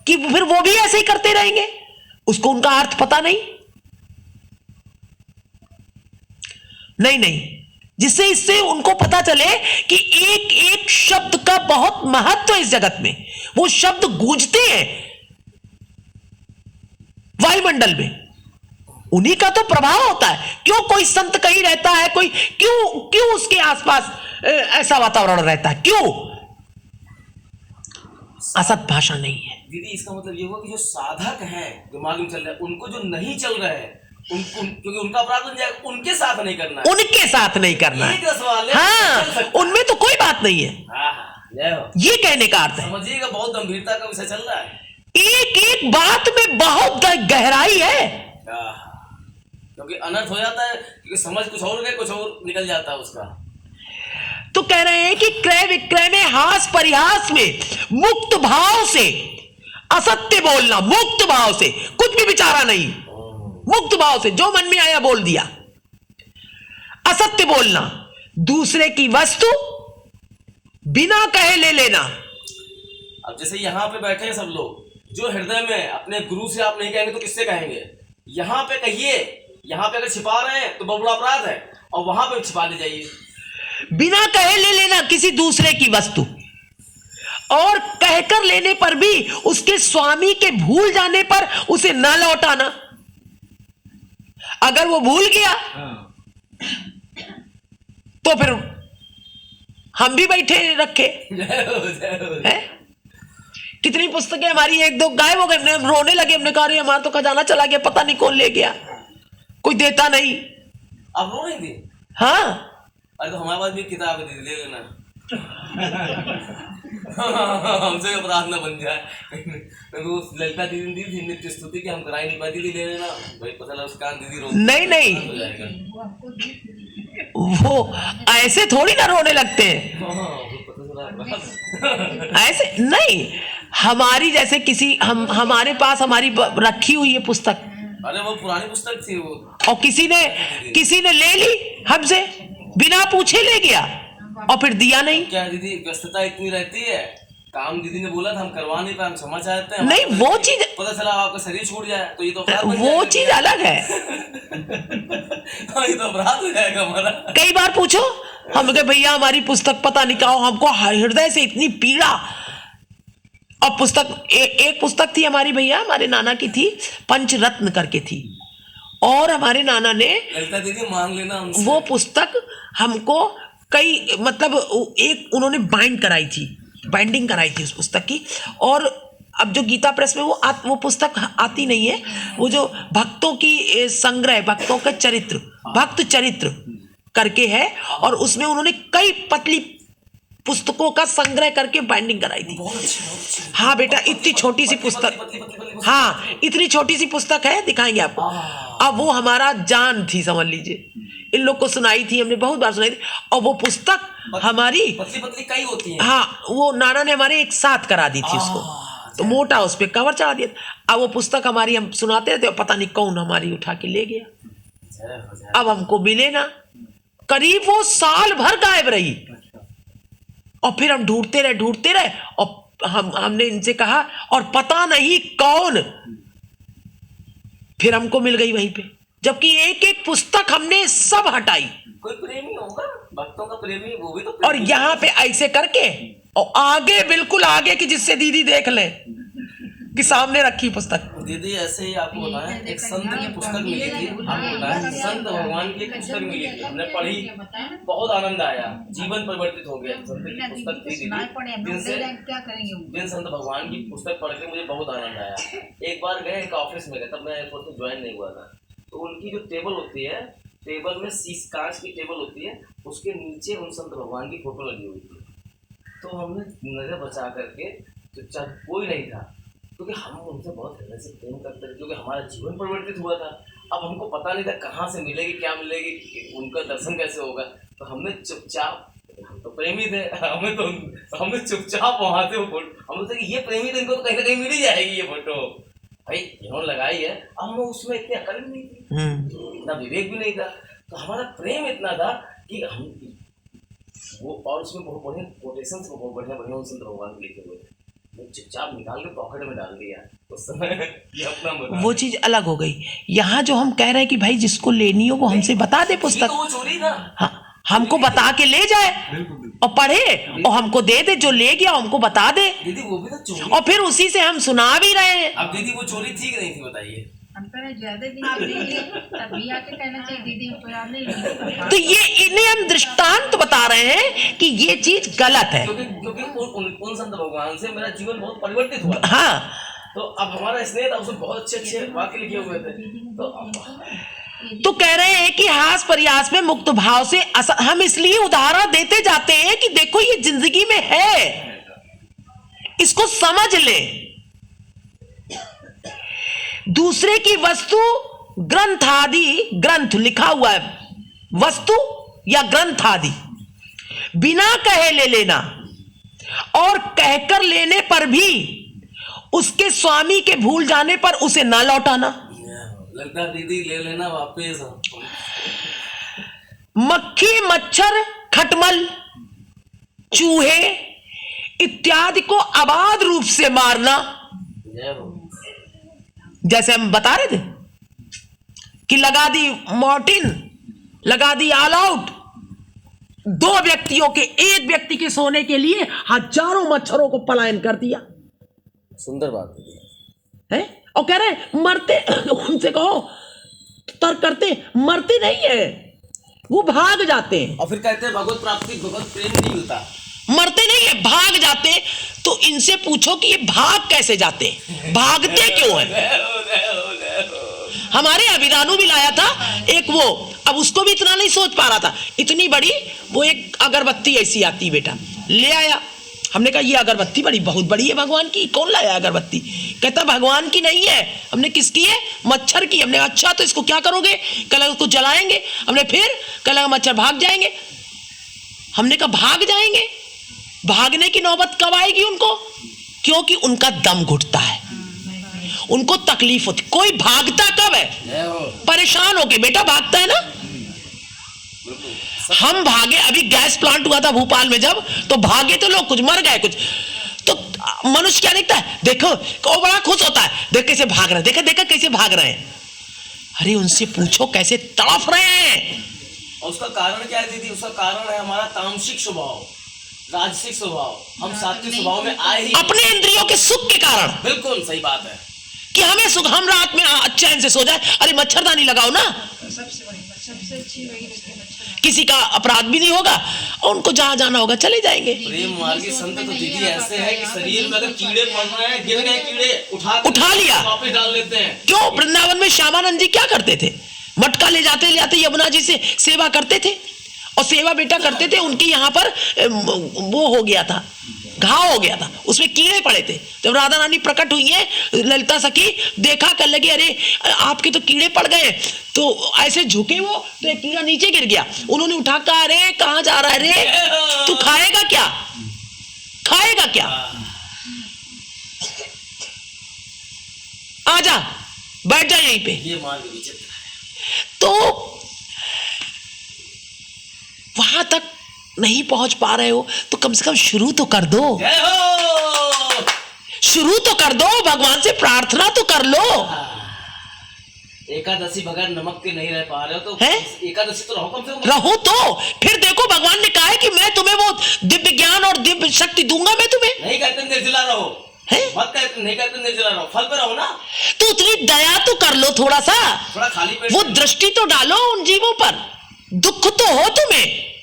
कि फिर वो भी ऐसे ही करते रहेंगे, उसको उनका अर्थ पता नहीं। नहीं, जिससे इससे उनको पता चले कि एक एक शब्द का बहुत महत्व है इस जगत में। वो शब्द गूंजते हैं वायुमंडल में, उन्हीं का तो प्रभाव होता है। क्यों कोई संत कहीं रहता है, कोई क्यों उसके आसपास ऐसा वातावरण रहता है? क्यों? असत भाषा नहीं है दीदी। इसका मतलब ये हुआ कि जो साधक हैं, जो मालूम चल रहा है, उनको जो नहीं चल रहा है, क्योंकि उनका अपराध बन जाएगा, उनके साथ नहीं करना है। उनके साथ नहीं करना एक सवाल है, हाँ, उनमें तो कोई बात नहीं है। जय हो। ये कहने का अर्थ है। समझिएगा, बहुत गंभीरता का विषय चल रहा है। एक एक बात में बहुत गहराई है, क्योंकि अनर्थ हो जाता है, क्योंकि समझ कुछ और गए, कुछ और निकल जाता है उसका। तो कह रहे हैं कि क्रय विक्रय में, हास परिहास में, मुक्त भाव से असत्य बोलना, मुक्त भाव से, कुछ भी विचारा नहीं, मुक्त भाव से जो मन में आया बोल दिया। असत्य बोलना, दूसरे की वस्तु बिना कहे ले लेना। अब जैसे यहाँ पे बैठे हैं सब लोग, जो हृदय में अपने गुरु से आप नहीं कहेंगे तो किससे कहेंगे? यहाँ पे कहिए, यहाँ पे अगर छिपा रहे हैं तो बहुत बड़ा अपराध है, और वहां पे छिपा ले जाइए। बिना कहे ले लेना किसी दूसरे की वस्तु, और कहकर लेने पर भी उसके स्वामी के भूल जाने पर उसे न लौटाना। अगर वो भूल गया तो फिर हम भी बैठे रखे हैं। कितनी पुस्तकें हमारी एक दो गायब हो गए, हम रोने लगे, हमने कहा हमारा तो खजाना चला गया, पता नहीं कौन ले गया, कोई देता नहीं। आप रो रही थी? हाँ, अरे तो हमारे पास भी किताब है, ले लेना। हमसे अपराध न बन जाए। तो ललिता दीदी दी थी नित्य स्तुति की, हम कराई नहीं पाती थी, ले लेना भाई, पता लगा उसका दीदी रो नहीं नहीं, वो ऐसे थोड़ी ना रोने लगते हैं, ऐसे नहीं। हमारी जैसे किसी हमारे पास हमारी रखी हुई है पुस्तक, अरे वो पुरानी पुस्तक थी वो, और किसी ने ले ली हमसे, बिना पूछे ले गया और फिर दिया नहीं। क्या दीदी व्यस्तता इतनी रहती है, काम दीदी ने बोला था हम करवा नहीं पाए, हम क्षमा चाहते हैं। नहीं, वो चीज पता चला आपका शरीर छूट जाए तो ये तो वो चीज अलग है। ये तो अपराध हो जाएगा हमारा। कई बार पूछो हम कहे भैया हमारी पुस्तक पता नहीं क्या, हमको हृदय से इतनी पीड़ा। और पुस्तक एक पुस्तक थी हमारी भैया, हमारे नाना की थी, पंचरत्न करके थी, और हमारे नाना ने ललिता दीदी मांग लेना हमसे। वो पुस्तक हमको कई मतलब एक उन्होंने बाइंडिंग कराई थी उस पुस्तक की। और अब जो गीता प्रेस में वो पुस्तक आती नहीं है, वो जो भक्तों की संग्रह, भक्तों का चरित्र, भक्त चरित्र करके है, और उसमें उन्होंने कई पतली पुस्तकों का संग्रह करके बाइंडिंग कराई थी। हाँ बेटा, इतनी छोटी सी पुस्तक, हाँ इतनी छोटी सी पुस्तक है, दिखाएंगे आपको। अब वो हमारा जान थी, समझ लीजिए। इन लोग को सुनाई थी, हमने बहुत बार सुनाई थी, और वो पुस्तक हमारी पतली कई होती है। हाँ, वो नाना ने हमारे एक साथ करा दी थी उसको, तो मोटा उस पे कवर चढ़ा दिया। अब वो पुस्तक हमारी हम सुनाते रहते, पता नहीं कौन हमारी उठा के ले गया, अब हमको मिले ना। करीब वो साल भर गायब रही, और फिर हम ढूंढते रहे, और हमने इनसे कहा, और पता नहीं कौन फिर हमको मिल गई वहीं पे, जबकि एक एक पुस्तक हमने सब हटाई। कोई प्रेमी होगा, भक्तों का प्रेमी, वो भी तो और यहाँ पे ऐसे करके, और आगे बिल्कुल आगे की, जिससे दीदी देख ले कि सामने रखी पुस्तक। दीदी ऐसे ही आपको बताएं, एक संत की पुस्तक मिली थी, आपको बताएं, संत भगवान की एक पुस्तक मिली थी, हमने पढ़ी, बहुत आनंद आया, जीवन परिवर्तित हो गया। संत की पुस्तक थी दीदी, दिन संत भगवान की पुस्तक पढ़ के मुझे बहुत आनंद आया। एक बार गए, एक ऑफिस में गए, तब मैं एयरपोर्ट में ज्वाइन नहीं हुआ था, तो उनकी जो टेबल होती है, टेबल में कांच की टेबल होती है, उसके नीचे उन संत भगवान की फोटो लगी हुई थी। तो हमने नजर बचा करके, चुपचाप, कोई नहीं था, क्योंकि हम उनसे बहुत हृदय से प्रेम करते थे, क्योंकि हमारा जीवन परिवर्तित हुआ था। अब हमको पता नहीं था कहाँ से मिलेगी, क्या मिलेगी, उनका दर्शन कैसे होगा, तो हमने चुपचाप, हम तो प्रेमी थे, हमने चुपचाप वहाँ से वो फोटो, हम सोचे कि ये प्रेमी थे, इनको तो कहीं ना कहीं मिल ही जाएगी ये फोटो, भाई इन्होंने लगाई है। अब हमें उसमें इतनी अकल भी नहीं थी, इतना विवेक भी नहीं था, तो हमारा प्रेम इतना था कि हम वो, और उसमें बहुत बढ़िया कोटेशन, बहुत बढ़िया उन संत भगवान लिखे हुए थे, वो चुपचाप निकाल के पॉकेट में डाल दिया उस समय। ये अपना वो चीज अलग हो गई। यहाँ जो हम कह रहे हैं कि भाई जिसको लेनी हो वो हमसे बता दे पुस्तक, तो वो चोरी था, हाँ, हमको बता के ले जाए और पढ़े, और हमको दे दे, जो ले गया हमको बता दे। दीदी वो भी तो चोरी, और फिर उसी से हम सुना भी रहे हैं। अब दीदी वो चोरी थी कि नहीं थी बताइए? तो ये इन्हें हम दृष्टांत बता रहे हैं कि ये चीज गलत है, क्योंकि उन संत भगवान से मेरा जीवन बहुत परिवर्तित हुआ। हाँ, तो अब हमारा स्नेह था, उसमें बहुत अच्छे वाक्य लिखे हुए थे। तो कह रहे हैं कि हास प्रयास में मुक्त भाव से हम इसलिए उदाहरण देते जाते हैं कि देखो ये जिंदगी में है, इसको समझ ले। दूसरे की वस्तु, ग्रंथ आदि, ग्रंथ लिखा हुआ है, वस्तु या ग्रंथ आदि बिना कहे ले लेना, और कहकर लेने पर भी उसके स्वामी के भूल जाने पर उसे ना लौटाना। लगता दीदी ले लेना वापस। मक्खी, मच्छर, खटमल, चूहे इत्यादि को अबाध रूप से मारना, जैसे हम बता रहे थे कि लगा दी मॉर्टिन लगा दी ऑल आउट। 2 व्यक्तियों के, एक व्यक्ति के सोने के लिए हजारों मच्छरों को पलायन कर दिया सुंदर बात है। और कह रहे मरते, उनसे कहो तर्क करते, मरते नहीं है, वो भाग जाते हैं। और फिर कहते हैं भगवत प्राप्ति भगवत प्रेम नहीं मिलता। मरते नहीं है, भाग जाते। तो इनसे पूछो कि ये भाग कैसे जाते, भागते क्यों है। हमारे अभिदानु भी लाया था एक वो, अब उसको भी इतना नहीं सोच पा रहा था, इतनी बड़ी वो एक अगरबत्ती ऐसी आती बेटा, ले आया। हमने कहा ये अगरबत्ती बड़ी बहुत बड़ी है भगवान की, कौन लाया अगरबत्ती। कहता भगवान की नहीं है। हमने किसकी है, मच्छर की। हमने अच्छा तो इसको क्या करोगे, कल उसको जलाएंगे। हमने फिर कल मच्छर भाग जाएंगे। हमने कहा भाग जाएंगे, भागने की नौबत कब आएगी उनको, क्योंकि उनका दम घुटता है, उनको तकलीफ होती। कोई भागता कब है, परेशान होके बेटा भागता है ना। हम भागे, अभी गैस प्लांट हुआ था भोपाल में जब, तो भागे तो लोग, कुछ मर गए कुछ। तो मनुष्य क्या देखता है, देखो वो बड़ा खुश होता है, देख कैसे भाग रहे हैं, देखा देखा कैसे भाग रहे हैं। अरे उनसे पूछो कैसे तड़फ रहे हैं। और उसका कारण क्या है दीदी, उसका कारण है हमारा तामसिक स्वभाव, राजसिक स्वभाव। हम सात्विक स्वभाव में आए ही अपने इंद्रियों के सुख के कारण। बिल्कुल सही बात है कि हमें सुख, हम रात में चैन से सो जाए, अरे मच्छरदानी लगाओ ना, सबसे अच्छी वही रहती है मच्छर। किसी का अपराध भी नहीं होगा, और उनको जहां जाना होगा चले जाएंगे। प्रेम मार्गी संत तो दीदी ऐसे है कि शरीर में अगर कीड़े पड़ रहे हैं, गिर गए कीड़े, उठा लिया, वापस डाल लेते हैं। क्यों, वृंदावन में श्यामानंद जी क्या करते थे, मटका ले जाते ले जाते यमुना जी से सेवा करते थे। और सेवा बेटा करते थे, उनके यहाँ पर वो हो गया था, घाव हो गया था, उसमें कीड़े पड़े थे। जब राधा रानी प्रकट हुई है, ललिता सखी देखा, कर लगे अरे आपके तो कीड़े पड़ गए। तो ऐसे झुके वो, तो एक कीड़ा नीचे गिर गया, उन्होंने उठा कर, अरे कहाँ जा रहा है रे, तू खाएगा क्या, खाएगा क्या, आजा बैठ जा यहीं पे। ये मार्ग विचित्र है। तो वहां तक नहीं पहुंच पा रहे हो तो कम से कम शुरू तो कर दो, जय हो, शुरू तो कर दो, भगवान से प्रार्थना तो कर लो। एकादशी बगैर नमक के नहीं रह पा रहे हो तो है? एकादशी तो रहो कम से कम। रहो तो फिर देखो, भगवान ने कहा है कि मैं तुम्हें वो दिव्य ज्ञान और दिव्य शक्ति दूंगा मैं तुम्हें। नहीं कहते निर्जला रहो, है? मत कहते, नहीं कहते निर्जला रहो, फल पे रहो ना। तो उतनी दया तो कर लो, थोड़ा सा थोड़ा खाली पेट वो दृष्टि तो डालो उन जीवों पर। दुख तो हो तुम्हें,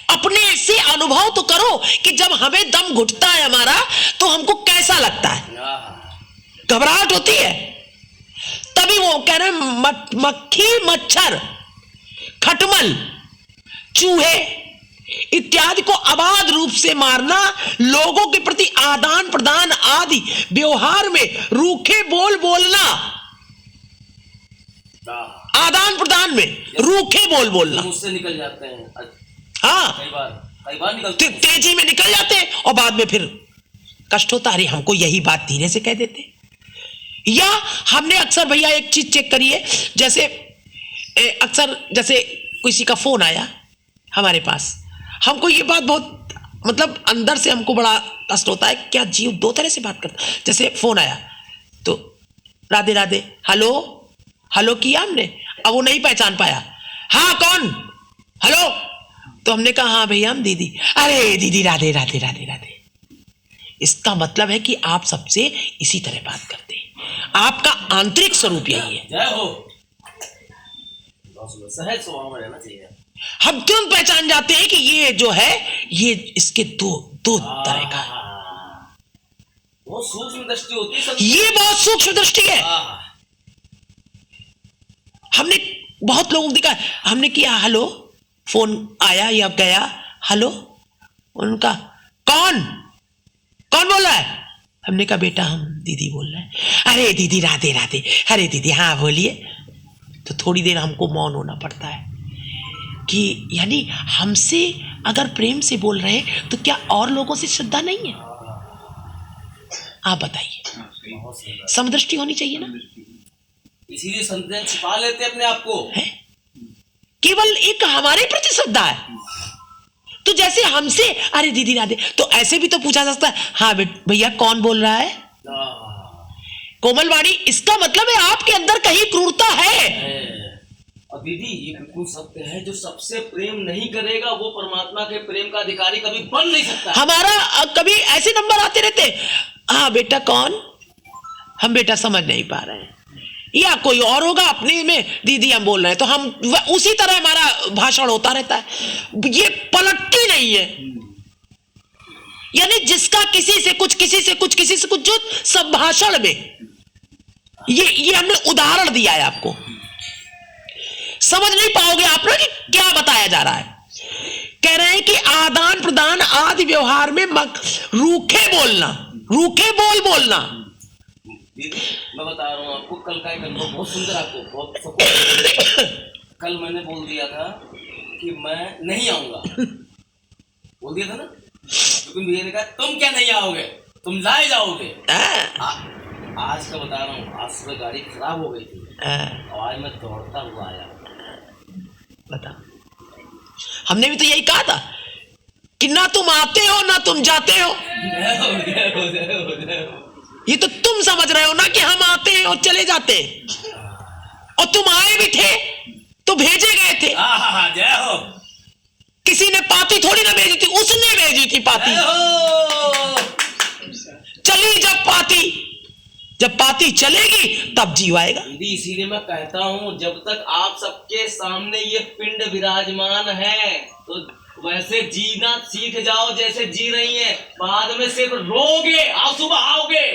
अपने से अनुभव तो करो कि जब हमें दम घुटता है हमारा तो हमको कैसा लगता है, घबराहट होती है। तभी वो कह रहे मक्खी, मच्छर, खटमल, चूहे इत्यादि को अबाध रूप से मारना, लोगों के प्रति आदान प्रदान आदि व्यवहार में रूखे बोल बोलना, आदान प्रदान में रूखे बोल बोलना, मुझसे निकल जाते हैं। हाँ कई बार निकलते हैं, तेजी में निकल जाते हैं और बाद में फिर कष्ट होता। अरे हमको यही बात धीरे से कह देते। या हमने अक्सर भैया एक चीज चेक करी है, जैसे अक्सर जैसे किसी का फोन आया हमारे पास, हमको ये बात बहुत मतलब अंदर से हमको बड़ा कष्ट होता है, क्या जीव 2 तरह से बात करता। जैसे फोन आया तो राधे राधे, हेलो हेलो किया हमने, अब वो नहीं पहचान पाया, हाँ कौन, हेलो, तो हमने कहा हाँ भैया हम दीदी, अरे दीदी राधे राधे राधे राधे। इसका मतलब है कि आप सबसे इसी तरह बात करते हैं, आपका आंतरिक स्वरूप यही है। जय हो, सहज स्वभाव में रहना चाहिए। हम तुरंत पहचान जाते हैं कि ये जो है ये इसके दो तरह का है। बहुत सूक्ष्म दृष्टि होती है, ये बहुत सूक्ष्म दृष्टि है। हमने बहुत लोगों को देखा, हमने किया हेलो, फोन आया या गया, हेलो, उनका कौन बोल रहा है, हमने कहा बेटा हम दीदी बोल रहे हैं, अरे दीदी राधे राधे, अरे दीदी हाँ बोलिए। तो थोड़ी देर हमको मौन होना पड़ता है कि यानी हमसे अगर प्रेम से बोल रहे हैं तो क्या और लोगों से श्रद्धा नहीं है? आप बताइए, समदृष्टि होनी चाहिए ना। इसीलिए संत छिपा लेते अपने आप को, केवल एक हमारे प्रति श्रद्धा है। तो जैसे हमसे अरे दीदी राधे, तो ऐसे भी तो पूछा जा सकता है, हाँ भैया कौन बोल रहा है, कोमलवाणी, इसका मतलब है आपके अंदर कहीं क्रूरता है। और दीदी ये बिल्कुल सत्य है, जो सबसे प्रेम नहीं करेगा वो परमात्मा के प्रेम का अधिकारी कभी बन नहीं सकता। हमारा कभी ऐसे नंबर आते रहते, हाँ बेटा कौन, हम बेटा समझ नहीं पा रहे हैं, या कोई और होगा अपने में दीदी हम बोल रहे हैं, तो हम उसी तरह हमारा भाषण होता रहता है, ये पलटती नहीं है। यानी जिसका किसी से कुछ, किसी से कुछ, किसी से कुछ, जो सब भाषण में, ये हमने उदाहरण दिया है, आपको समझ नहीं पाओगे आप ना कि क्या बताया जा रहा है। कह रहे हैं कि आदान प्रदान आदि व्यवहार में रूखे बोलना, रूखे बोलना। मैं बता रहा हूँ आपको, कल का एक अनुभव बहुत सुंदर, आपको बहुत सुकून। कल मैंने बोल दिया था कि मैं नहीं आऊंगा, बोल दिया था ना, लेकिन भैया ने कहा तुम क्या नहीं आओगे, तुम लाए जाओगे। आज का बता रहा हूँ, आज सुबह गाड़ी खराब हो गई थी और आज मैं दौड़ता हुआ आया। बता, हमने भी तो यही कहा था कि ना तुम आते हो ना तुम जाते हो। ये तो तुम समझ रहे हो ना कि हम आते हैं और चले जाते हैं, और तुम आए भी थे तो भेजे गए थे। जय हो। किसी ने पाती थोड़ी ना भेजी थी, उसने भेजी थी पाती। चली जब पाती चलेगी तब जीव आएगा। दीदी इसीलिए मैं कहता हूँ, जब तक आप सबके सामने ये पिंड विराजमान है तो वैसे जीना सीख जाओ जैसे जी रही है, बाद में सिर्फ रोगे, आंसू बहाओगे।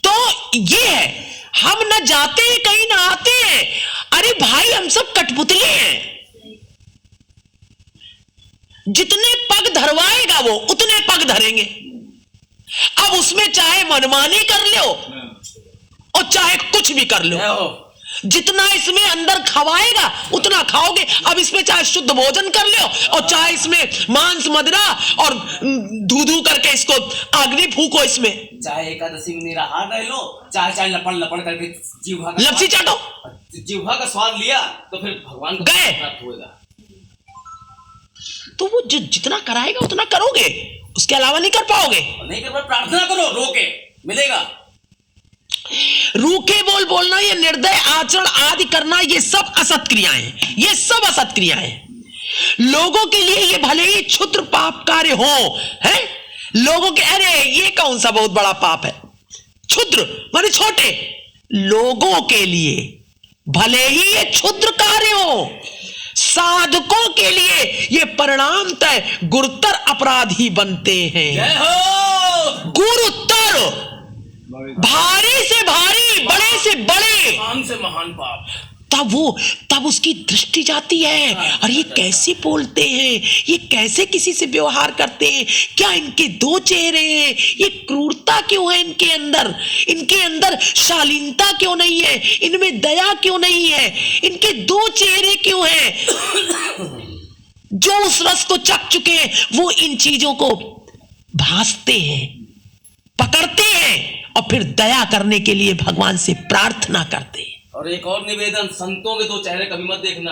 तो ये है, हम न जाते हैं कहीं ना आते हैं। अरे भाई हम सब कठपुतली हैं, जितने पग धरवाएगा वो उतने पग धरेंगे। अब उसमें चाहे मनमानी कर लो और चाहे कुछ भी कर लो, जितना इसमें अंदर खवाएगा उतना खाओगे। अब इसमें चाहे शुद्ध भोजन कर लो और चाहे इसमें मांस मदिरा और धू करके इसको अग्नि फूको, इसमें चाहे एकादशी में निराहार रह लो, चाहे लपड़ करके जीवा का लपसी चाटो, जीवा का स्वाद लिया तो फिर भगवान को गए प्राप्त होगा। तो वो जितना कराएगा उतना करोगे, उसके अलावा नहीं कर पाओगे। नहीं कर पाओ, प्रार्थना करो, रोके मिलेगा। रूखे बोलना, ये निर्दय आचरण आदि करना, ये सब असत क्रियाएं हैं, ये सब असत क्रियाएं हैं। लोगों के लिए ये भले ही क्षुद्र पाप कार्य हो, है लोगों के, अरे ये कौन सा बहुत बड़ा पाप है, क्षुद्र माने छोटे, लोगों के लिए भले ही ये क्षुद्र कार्य हो, साधकों के लिए ये परिणामतः गुरुतर अपराधी बनते हैं। जय हो। गुरुतर, भारी से भारी, बड़े से बड़े, महान से महान पाप। तब उसकी दृष्टि जाती है, और ये कैसे बोलते हैं, ये कैसे किसी से व्यवहार करते हैं, क्या इनके दो चेहरे हैं, ये क्रूरता क्यों है इनके अंदर शालीनता क्यों नहीं है, इनमें दया क्यों नहीं है, इनके दो चेहरे क्यों हैं। जो उस रस को चख चुके हैं वो इन चीजों को भांसते हैं, पकड़ते हैं और फिर दया करने के लिए भगवान से प्रार्थना करते हैं। और एक और निवेदन, संतों के दो चेहरे कभी मत देखना,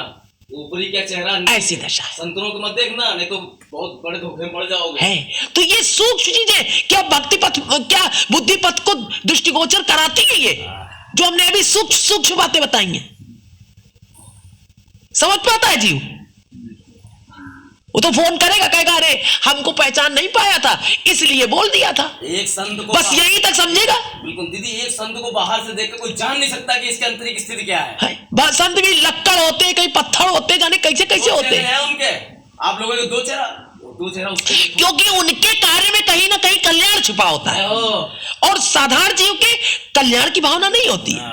ऊपरी क्या चेहरा, ऐसी दशा है। संतों को मत देखना, नहीं तो बहुत बड़े धोखे में पड़ जाओगे। है तो ये सूक्ष्म चीजें क्या भक्ति पथ, क्या बुद्धि पथ को दृष्टिगोचर कराती है, ये जो हमने अभी सूक्ष्म बातें बताई हैं, समझ पाता है जीव। वो तो फोन करेगा, कहेगा अरे हमको पहचान नहीं पाया था इसलिए बोल दिया था, एक संत को बस यही तक समझेगा। बिल्कुल दीदी, एक संत को बाहर से देखकर कोई जान नहीं सकता कि इसके आंतरिक स्थिति क्या है। संत भी लक्कड़ होते, कहीं पत्थर होते, जाने कैसे कैसे होते हैं उनके। आप लोगों के दो चेहरा उसके, क्योंकि उनके कार्य में कहीं ना कहीं कल्याण छिपा होता है, और साधारण जीव के कल्याण की भावना नहीं होती है,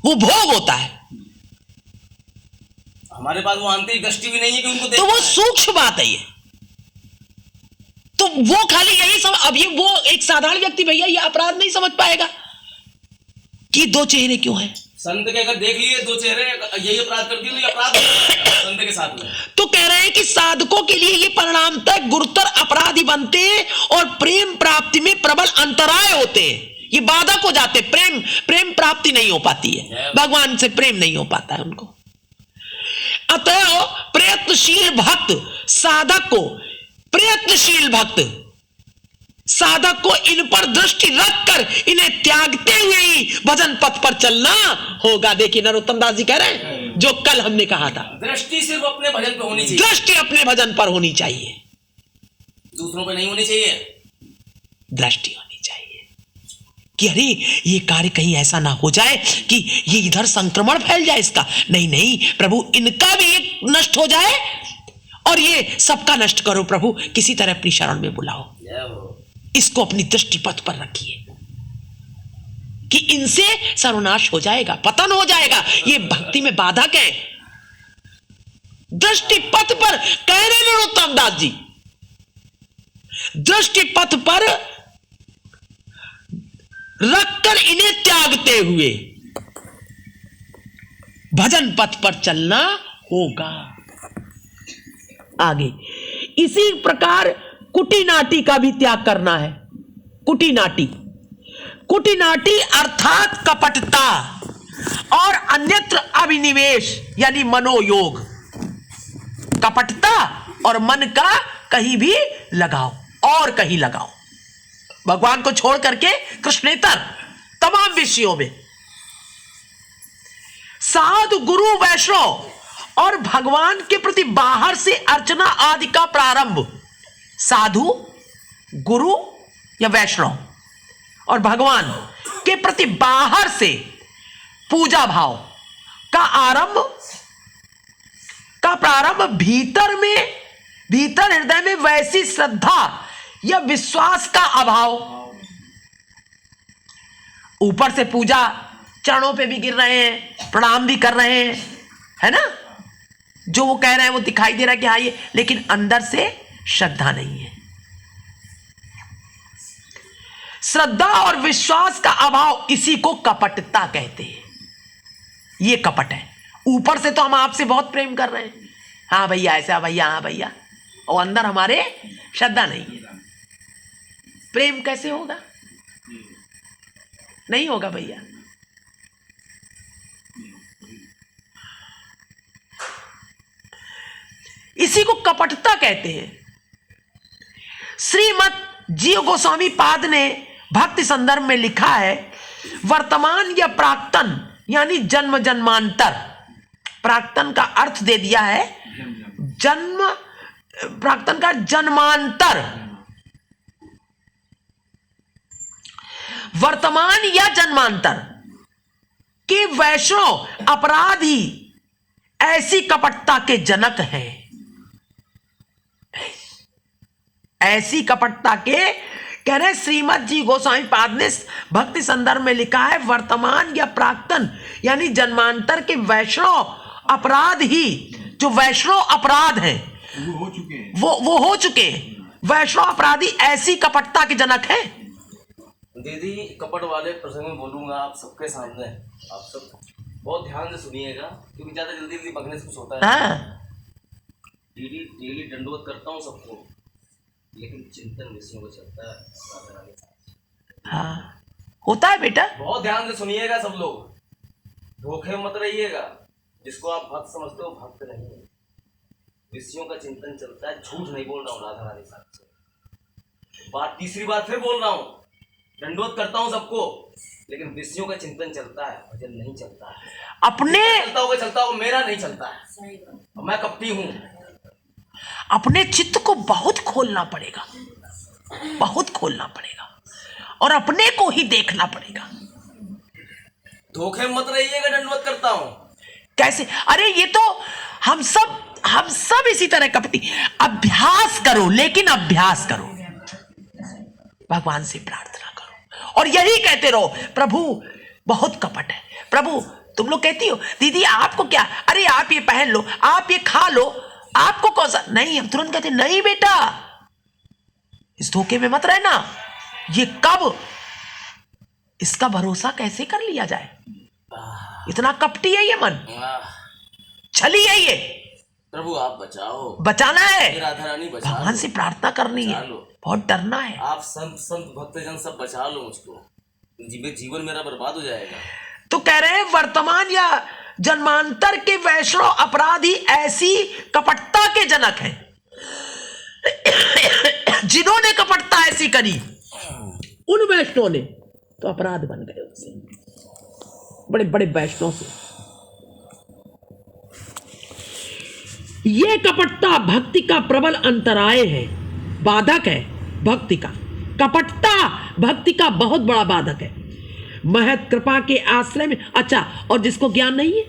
वो भोग होता है। हमारे पास वो आंतरिक दृष्टि भी नहीं है कि उनको तो वो सूक्ष्म बात है ये, तो वो खाली यही समझ। अब ये वो एक साधारण व्यक्ति भैया ये अपराध नहीं समझ पाएगा कि दो चेहरे क्यों हैं। संत के अगर देख लिए दो चेहरे, यही अपराध करती है, अपराध संत के साथ में। तो कह रहे हैं कि साधकों के लिए ये परिणाम तक गुरुतर अपराधी बनते हैं और प्रेम प्राप्ति में प्रबल अंतराय होते हैं, ये बाधक हो जाते, प्रेम प्राप्ति नहीं हो पाती है, भगवान से प्रेम नहीं हो पाता है उनको। अतः प्रयत्नशील भक्त साधक को इन पर दृष्टि रखकर इन्हें त्यागते हुए ही भजन पथ पर चलना होगा। देखिए नरोत्तम दास जी कह रहे हैं जो कल हमने कहा था, दृष्टि सिर्फ अपने भजन पे होनी चाहिए, दृष्टि अपने भजन पर होनी चाहिए, दूसरों पे नहीं होनी चाहिए। दृष्टि होनी चाहिए कि अरे ये कार्य कहीं ऐसा ना हो जाए कि ये इधर संक्रमण फैल जाए इसका। नहीं नहीं प्रभु, इनका भी एक नष्ट हो जाए और ये सबका नष्ट करो प्रभु, किसी तरह अपनी शरण में बुलाओ। जय हो। इसको अपनी दृष्टि पथ पर रखिए कि इनसे सर्वनाश हो जाएगा, पतन हो जाएगा। ये भक्ति में बाधक है। दृष्टि पथ पर कह रहे नरोत्तम दास जी, दृष्टि पथ पर रखकर इन्हें त्यागते हुए भजन पथ पर चलना होगा। आगे इसी प्रकार कुटी नाटी का भी त्याग करना है। कुटी नाटी, कुटी नाटी अर्थात कपटता और अन्यत्र अभिनिवेश यानी मनोयोग। कपटता और मन का कहीं भी लगाओ और कहीं लगाओ, भगवान को छोड़ करके कृष्णेतर तमाम विषयों में। साधु गुरु वैष्णव और भगवान के प्रति बाहर से अर्चना आदि का प्रारंभ। साधु गुरु या वैष्णव और भगवान के प्रति बाहर से पूजा भाव का आरंभ का प्रारंभ भीतर हृदय में वैसी श्रद्धा या विश्वास का अभाव। ऊपर से पूजा चरणों पे भी गिर रहे हैं, प्रणाम भी कर रहे हैं, है ना, जो वो कह रहे हैं वो दिखाई दे रहा है कि हाँ ये, लेकिन अंदर से श्रद्धा नहीं है। श्रद्धा और विश्वास का अभाव, इसी को कपटता कहते हैं। ये कपट है। ऊपर से तो हम आपसे बहुत प्रेम कर रहे हैं, हाँ भैया ऐसा, भैया हाँ भैया, और अंदर हमारे श्रद्धा नहीं है। प्रेम कैसे होगा? नहीं होगा भैया। इसी को कपटता कहते हैं। श्रीमद जीव गोस्वामी पाद ने भक्ति संदर्भ में लिखा है, वर्तमान या प्राक्तन यानी जन्म जन्मांतर। प्राक्तन का अर्थ दे दिया है जन्म, प्राक्तन का जन्मांतर। वर्तमान या जन्मांतर के वैष्णव अपराधी ऐसी कपटता के जनक हैं। ऐसी कपटता के कह रहे श्रीमद जी गोस्वामी पाद ने भक्ति संदर्भ में लिखा है, वर्तमान या प्राक्तन यानी जन्मांतर के वैष्णव अपराध ही, जो वैष्णव अपराध हैं वो हो चुके हैं। वैष्णव अपराधी ऐसी कपटता के जनक हैं। दीदी कपट वाले प्रसंग में बोलूंगा आप सबके सामने, आप सब बहुत ध्यान से सुनिएगा, क्योंकि ज्यादा जल्दी जल्दी बगने से कुछ होता है। हाँ। डेली दंडवत करता हूँ सबको, लेकिन चिंतन विषयों को चलता है। हाँ होता है बेटा। बहुत ध्यान से सुनिएगा सब लोग, धोखे मत रहिएगा। जिसको आप भक्त समझते हो भक्त नहीं है। विषयों का चिंतन चलता है, झूठ नहीं बोल रहा हूँ राधा रानी साहब से। बात तीसरी बार फिर बोल रहा हूँ, दंडवत करता हूँ सबको, लेकिन विषयों का चिंतन चलता है, भजन नहीं चलता है। अपने चलता होगा, मेरा नहीं चलता है। मैं कपटी हूँ। अपने चित्त को बहुत खोलना पड़ेगा, बहुत खोलना पड़ेगा, और अपने को ही देखना पड़ेगा। धोखे मत रहिएगा, दंडवत करता हूँ। कैसे? अरे ये तो हम सब इसी तरह कपटी। अभ्यास करो, लेकिन अभ्यास करो, भगवान से प्रार्थना करो और यही कहते रहो, प्रभु बहुत कपट है। प्रभु तुम लोग कहती हो दीदी आपको क्या, अरे आप ये पहन लो, आप ये खा लो, आपको कौन सा, नहीं, हम तुरंत कहते नहीं बेटा, इस धोखे में मत रहना। ये कब, इसका भरोसा कैसे कर लिया जाए? इतना कपटी है ये मन, छली है ये। प्रभु आप बचाओ, बचाना है, राधा रानी बचा लो, भगवान से प्रार्थना करनी है, बहुत डरना है। आप संत भक्तजन सब बचा लो मुझको, जीवन मेरा बर्बाद हो जाएगा। तो कह रहे हैं वर्तमान या जन्मांतर के वैष्णव अपराधी ऐसी कपटता के जनक हैं। जिन्होंने कपटता ऐसी करी, उन वैष्णव ने तो अपराध बन गए उनसे, बड़े बड़े वैष्णव से। ये कपटता भक्ति का प्रबल अंतराय है, बाधक है भक्ति का। कपटता भक्ति का बहुत बड़ा बाधक है। महत कृपा के आश्रय में, अच्छा, और जिसको ज्ञान नहीं है,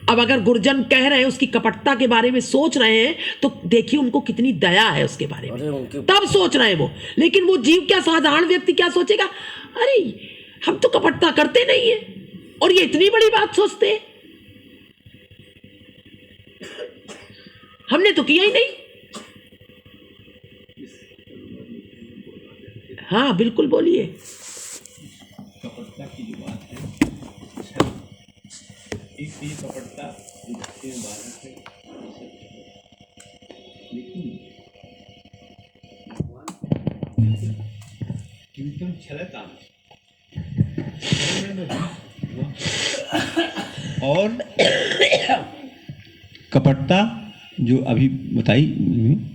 अब अगर गुरुजन कह रहे हैं, उसकी कपटता के बारे में सोच रहे हैं, तो देखिए उनको कितनी दया है उसके बारे में, तब सोच रहे हैं वो। लेकिन वो जीव क्या, साधारण व्यक्ति क्या सोचेगा, अरे हम तो कपटता करते नहीं है और ये इतनी बड़ी बात सोचते हैं, हमने तो किया ही नहीं। हाँ बिल्कुल बोलिए। कपटता की जो बात है, एक ये कपटता भक्ति में बाधक है, लेकिन भगवान किंतु छलता और कपटता जो अभी बताई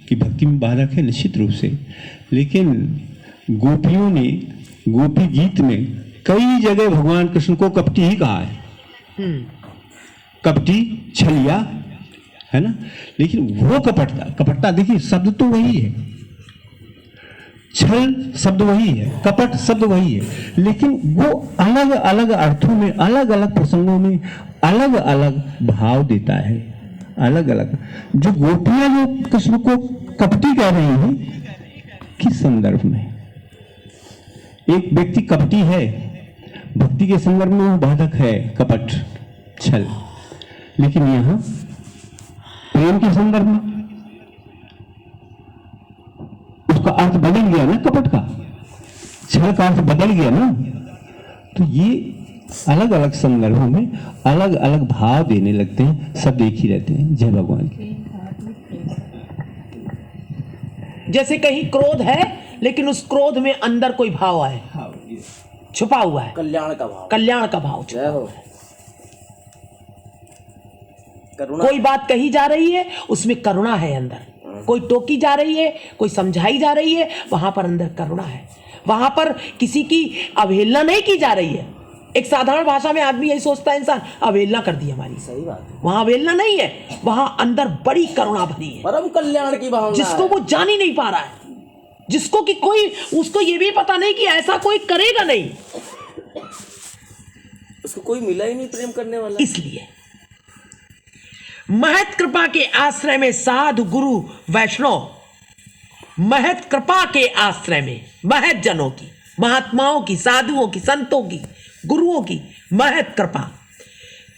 कि भक्ति में बाधक है निश्चित रूप से, लेकिन गोपियों ने गोपी गीत में कई जगह भगवान कृष्ण को कपटी ही कहा है। कपटी, छलिया, है ना। लेकिन वो कपटता देखिए शब्द तो वही है, छल शब्द वही है, कपट शब्द वही है, लेकिन वो अलग अलग अर्थों में, अलग अलग प्रसंगों में अलग अलग भाव देता है, अलग अलग। जो गोपियां जो कृष्ण को कपटी कह रही हैं, किस संदर्भ में? एक व्यक्ति कपटी है, भक्ति के संदर्भ में वो बाधक है, कपट, छल, लेकिन यहां प्रेम के संदर्भ में उसका अर्थ बदल गया ना, कपट का, छल का अर्थ बदल गया ना। तो ये अलग अलग संदर्भों में अलग अलग भाव देने लगते हैं, सब एक ही रहते हैं। जय भगवान की। जैसे कहीं क्रोध है, लेकिन उस क्रोध में अंदर कोई भाव है, छुपा हुआ है, कल्याण का भाव, कल्याण का भाव छुपा जय हो। हुआ है। करुणा, कोई बात कही जा रही है, उसमें करुणा है अंदर, कोई टोकी जा रही है, कोई समझाई जा रही है, वहां पर अंदर करुणा है, वहां पर किसी की अवहेलना नहीं की जा रही है। एक साधारण भाषा में आदमी यही सोचता है, इंसान अवहेलना कर दी हमारी, सही बात है, वहां अवहेलना नहीं है, वहां अंदर बड़ी करुणा भरी है, परम कल्याण की भावना जिसको है। वो जान ही नहीं पा रहा है, जिसको कि कोई, उसको ये भी पता नहीं कि ऐसा कोई करेगा नहीं, उसको कोई मिला ही नहीं प्रेम करने वाला। इसलिए महत कृपा के आश्रय में साधु गुरु वैष्णव, महत कृपा के आश्रय में, महत जनों की, महात्माओं की, साधुओं की, संतों की, गुरुओं की महत कृपा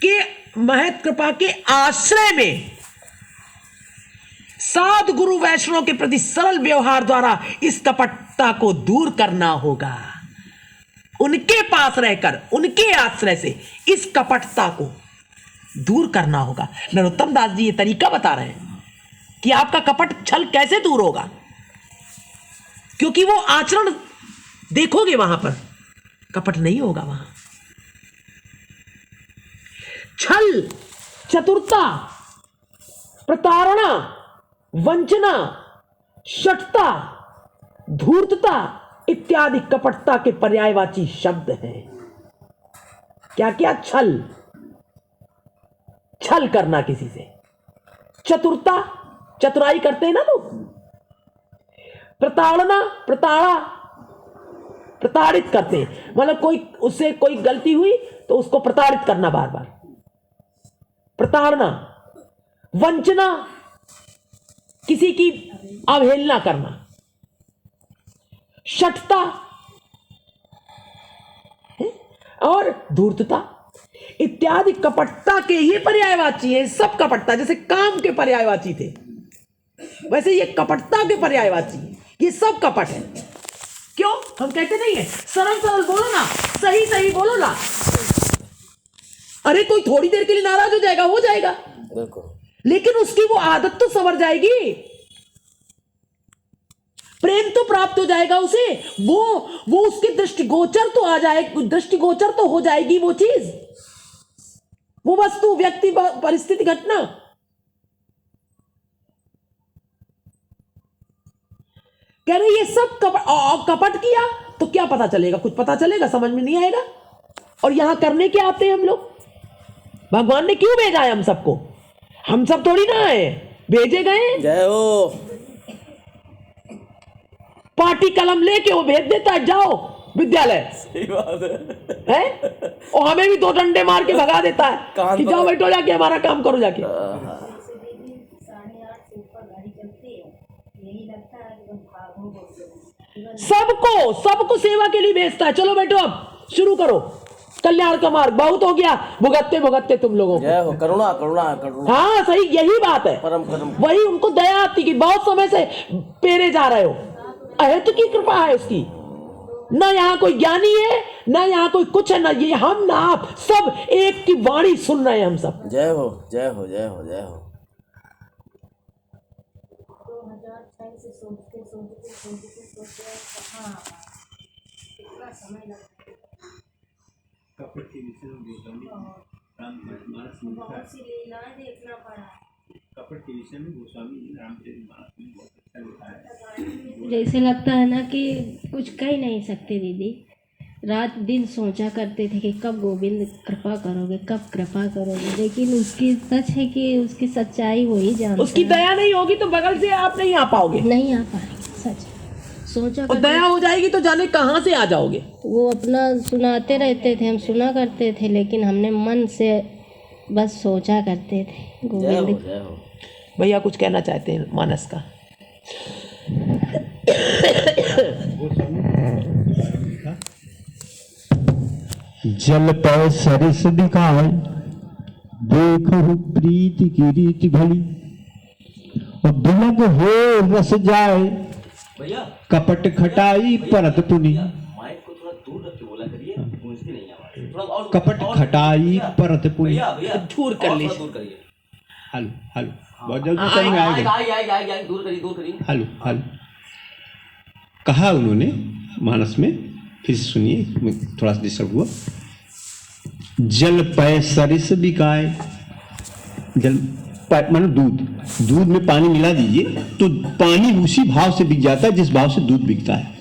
के, महत कृपा के आश्रय में साधु गुरु वैष्णव के प्रति सरल व्यवहार द्वारा इस कपटता को दूर करना होगा। उनके पास रहकर, उनके आश्रय से इस कपटता को दूर करना होगा। नरोत्तम दास जी ये तरीका बता रहे हैं कि आपका कपट छल कैसे दूर होगा, क्योंकि वो आचरण देखोगे वहां पर कपट नहीं होगा। वहां छल, चतुरता, प्रताड़ना, वंचना, शठता, धूर्तता इत्यादि कपटता के पर्यायवाची शब्द हैं। क्या क्या? छल, छल करना किसी से, चतुरता, चतुराई करते हैं ना लोग, प्रताड़ना, प्रताड़ित करते हैं, मतलब कोई उससे कोई गलती हुई तो उसको प्रताड़ित करना, बार बार प्रताड़ना। वंचना, किसी की अवहेलना करना। शठता और धूर्तता इत्यादि कपटता के ये पर्यायवाची है। सब कपटता जैसे काम के पर्यायवाची थे, वैसे ये कपटता के पर्यायवाची है। ये सब कपट है। क्यों? हम कहते नहीं है सरल सरल बोलो ना, सही सही बोलो ना। अरे कोई थोड़ी देर के लिए नाराज हो जाएगा, हो जाएगा, लेकिन उसकी वो आदत तो संवर जाएगी, प्रेम तो प्राप्त हो जाएगा उसे, वो उसके दृष्टिगोचर तो आ जाए, दृष्टिगोचर तो हो जाएगी वो चीज, वो वस्तु, व्यक्ति, परिस्थिति, घटना। कह रहे ये सब कपट किया तो क्या पता चलेगा? कुछ पता चलेगा? समझ में नहीं आएगा। और यहां करने क्या आते हैं हम लोग? भगवान ने क्यों भेजा है हम सबको? हम सब थोड़ी ना आए, भेजे गए। जय हो। पार्टी कलम लेके वो भेज देता है, जाओ विद्यालय, सही बात है। है? और हमें भी 2 डंडे मार के भगा देता है कान कि तो- जाओ बैठो जाके हमारा काम करो जाके। सबको सेवा के लिए भेजता है। चलो बैठो अब शुरू करो कल्याण का मार्ग, बहुत हो गया भुगतते भुगतते तुम लोगों को। जय हो। करुणा करुणा करुणा। हाँ सही, यही बात है। परम परम। वही उनको दया आती कि बहुत समय से पेरे जा रहे हो, अहेतु की कृपा है उसकी। ना यहाँ कोई ज्ञानी है, ना यहाँ कोई कुछ है, ना ये हम ना आप, सब एक की वाणी सुन रहे हैं हम सब। जय हो जय हो जय हो जय हो। कपट के विषय में गोस्वामी रामचरितमानस में बहुत सी लीलाएं देखना पड़ा। कपट के विषय में गोस्वामी जी रामचरितमानस में बहुत अच्छा लिखा है। जैसे लगता है ना कि कुछ कह नहीं सकते दीदी। रात दिन सोचा करते थे कि कब गोविंद कृपा करोगे, कब कृपा करोगे, लेकिन उसकी सच है कि उसकी सच्चाई वही जानता उसकी है। दया नहीं होगी तो बगल से आप नहीं आ पाओगे, नहीं आ पाएंगे, सच सोचा और करते- दया हो जाएगी तो जाने कहाँ से आ जाओगे। वो अपना सुनाते रहते थे, हम सुना करते थे, लेकिन हमने मन से बस सोचा करते थे जय हो गोविंद। जय हो। भैया कुछ कहना चाहते हैं मानस का? जल पर सरिस दिखाए, देखो प्रीति की रीति भली, और बिलग हो रस जाए, भैया कपट खटाई परत पुनी। माइक को थोड़ा दूर रख के बोला करिए, गूंजती नहीं आवाज। थोड़ा और कपट खटाई परत पुनी। भैया भैया दूर कर और लीजिए। थोड़ा दूर करिए। हलो हलो, बहुत जल्दी समझ में आएगा। आएगा दूर करिए दूर करिए। हलो हलो, कहा उन्होंने मानस में, फिर से सुनिए, मैं थोड़ा सा डिस्टर्ब हुआ। जल पय सरिस बिकाए, जल मानो दूध, दूध में पानी मिला दीजिए तो पानी उसी भाव से बिक जाता है जिस भाव से दूध बिकता है।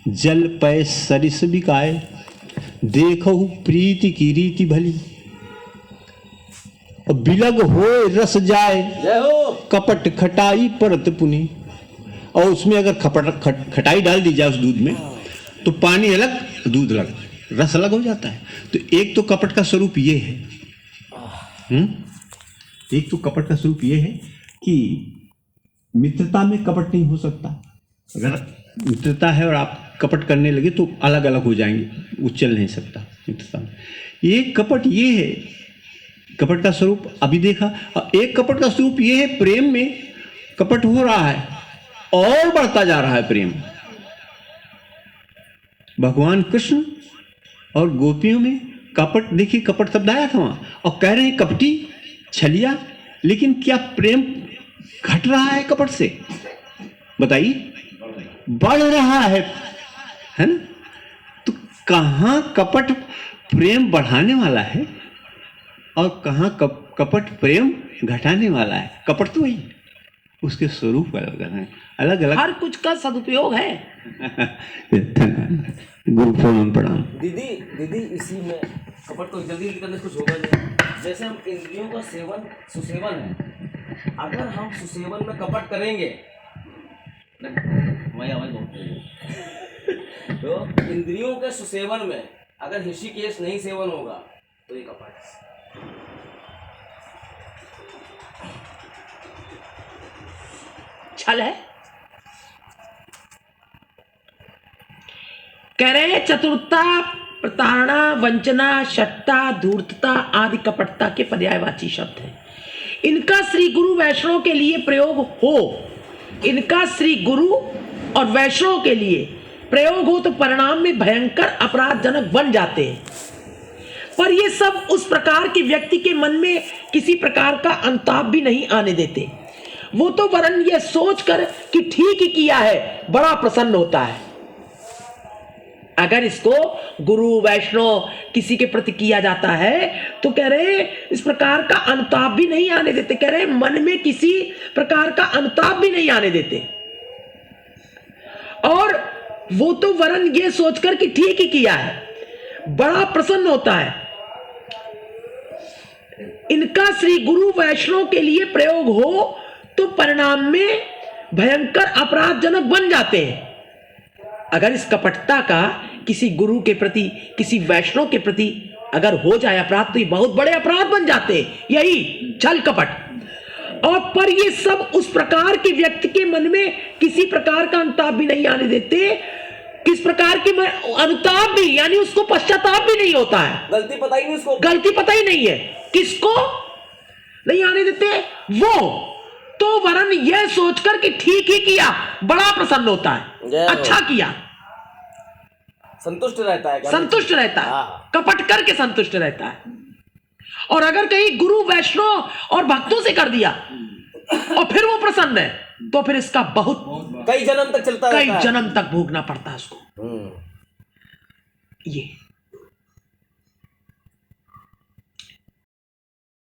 जल पय सरिस बिकाए, देखो प्रीति की रीति भली, और बिलग हो रस जाए, जय हो। कपट खटाई परत पुनी। और उसमें अगर खटाई डाल दी जाए उस दूध में तो पानी अलग दूध अलग, रस अलग हो जाता है। तो एक तो कपट का स्वरूप ये है, एक तो कपट का स्वरूप ये है कि मित्रता में कपट नहीं हो सकता। अगर मित्रता है और आप कपट करने लगे तो अलग अलग हो जाएंगे, वो चल नहीं सकता मित्रता में। एक कपट ये है, कपट का स्वरूप अभी देखा। और एक कपट का स्वरूप ये है, प्रेम में कपट हो रहा है और बढ़ता जा रहा है प्रेम। भगवान कृष्ण और गोपियों में कपट, देखिए कपट शब्द आया था वहां, और कह रहे हैं कपटी छलिया, लेकिन क्या प्रेम घट रहा है कपट से? बताइए, बढ़ रहा है ना? तो कहां कपट प्रेम बढ़ाने वाला है और कहां कपट प्रेम घटाने वाला है? कपट तो वही, उसके स्वरूप अलग अलग है, अलग अलग। हर कुछ का सदुपयोग है। गुरु प्रणाम। दीदी दीदी इसी में कपट को जल्दी करने कुछ होगा नहीं। जैसे हम इंद्रियों का सेवन सुसेवन है, अगर हम सुसेवन में कपट करेंगे, वही आवाज बहुत है। तो इंद्रियों के सुसेवन में अगर ऋषिकेश नहीं सेवन होगा तो ये कपट है। छल है। कह रहे हैं चतुरता, प्रताड़ना, वंचना, शठता, धूर्तता आदि कपटता के पर्यायवाची शब्द हैं। इनका श्री गुरु वैष्णव के लिए प्रयोग हो, इनका श्री गुरु और वैष्णव के लिए प्रयोग हो तो परिणाम में भयंकर अपराधजनक बन जाते हैं। पर ये सब उस प्रकार के व्यक्ति के मन में किसी प्रकार का अंताप भी नहीं आने देते। वो तो वरन ये सोचकर कि ठीक ही किया है बड़ा प्रसन्न होता है। अगर इसको गुरु वैष्णव किसी के प्रति किया जाता है तो कह रहे इस प्रकार का अनुताप भी नहीं आने देते। कह रहे मन में किसी प्रकार का अनुताप भी नहीं आने देते, और वो तो वरन ये सोचकर कि ठीक ही किया है बड़ा प्रसन्न होता है। इनका श्री गुरु वैष्णव के लिए प्रयोग हो तो परिणाम में भयंकर अपराधजनक बन जाते हैं। अगर इस कपटता का किसी गुरु के प्रति, किसी वैष्णव के प्रति अगर हो जाए अपराध, तो ये बहुत बड़े अपराध बन जाते हैं, यही छल कपट। और पर ये सब उस प्रकार के व्यक्ति के मन में किसी प्रकार का अनुताप भी नहीं आने देते, किस प्रकार की अनुताप भी, यानी उसको पश्चाताप भी नहीं होता है, गलती पता ही नहीं उसको, गलती पता ही नहीं है, किसको नहीं आने देते वो, तो वरन यह सोचकर कि ठीक ही किया, बड़ा प्रसन्न होता है, अच्छा किया, संतुष्ट रहता है, संतुष्ट रहता है, हाँ। कपट करके संतुष्ट रहता है। और अगर कहीं गुरु वैष्णव और भक्तों से कर दिया और फिर वो प्रसन्न है, तो फिर इसका बहुत कई जन्म तक चलता कई रहता है। जन्म तक भोगना पड़ता है उसको। हम्म। ये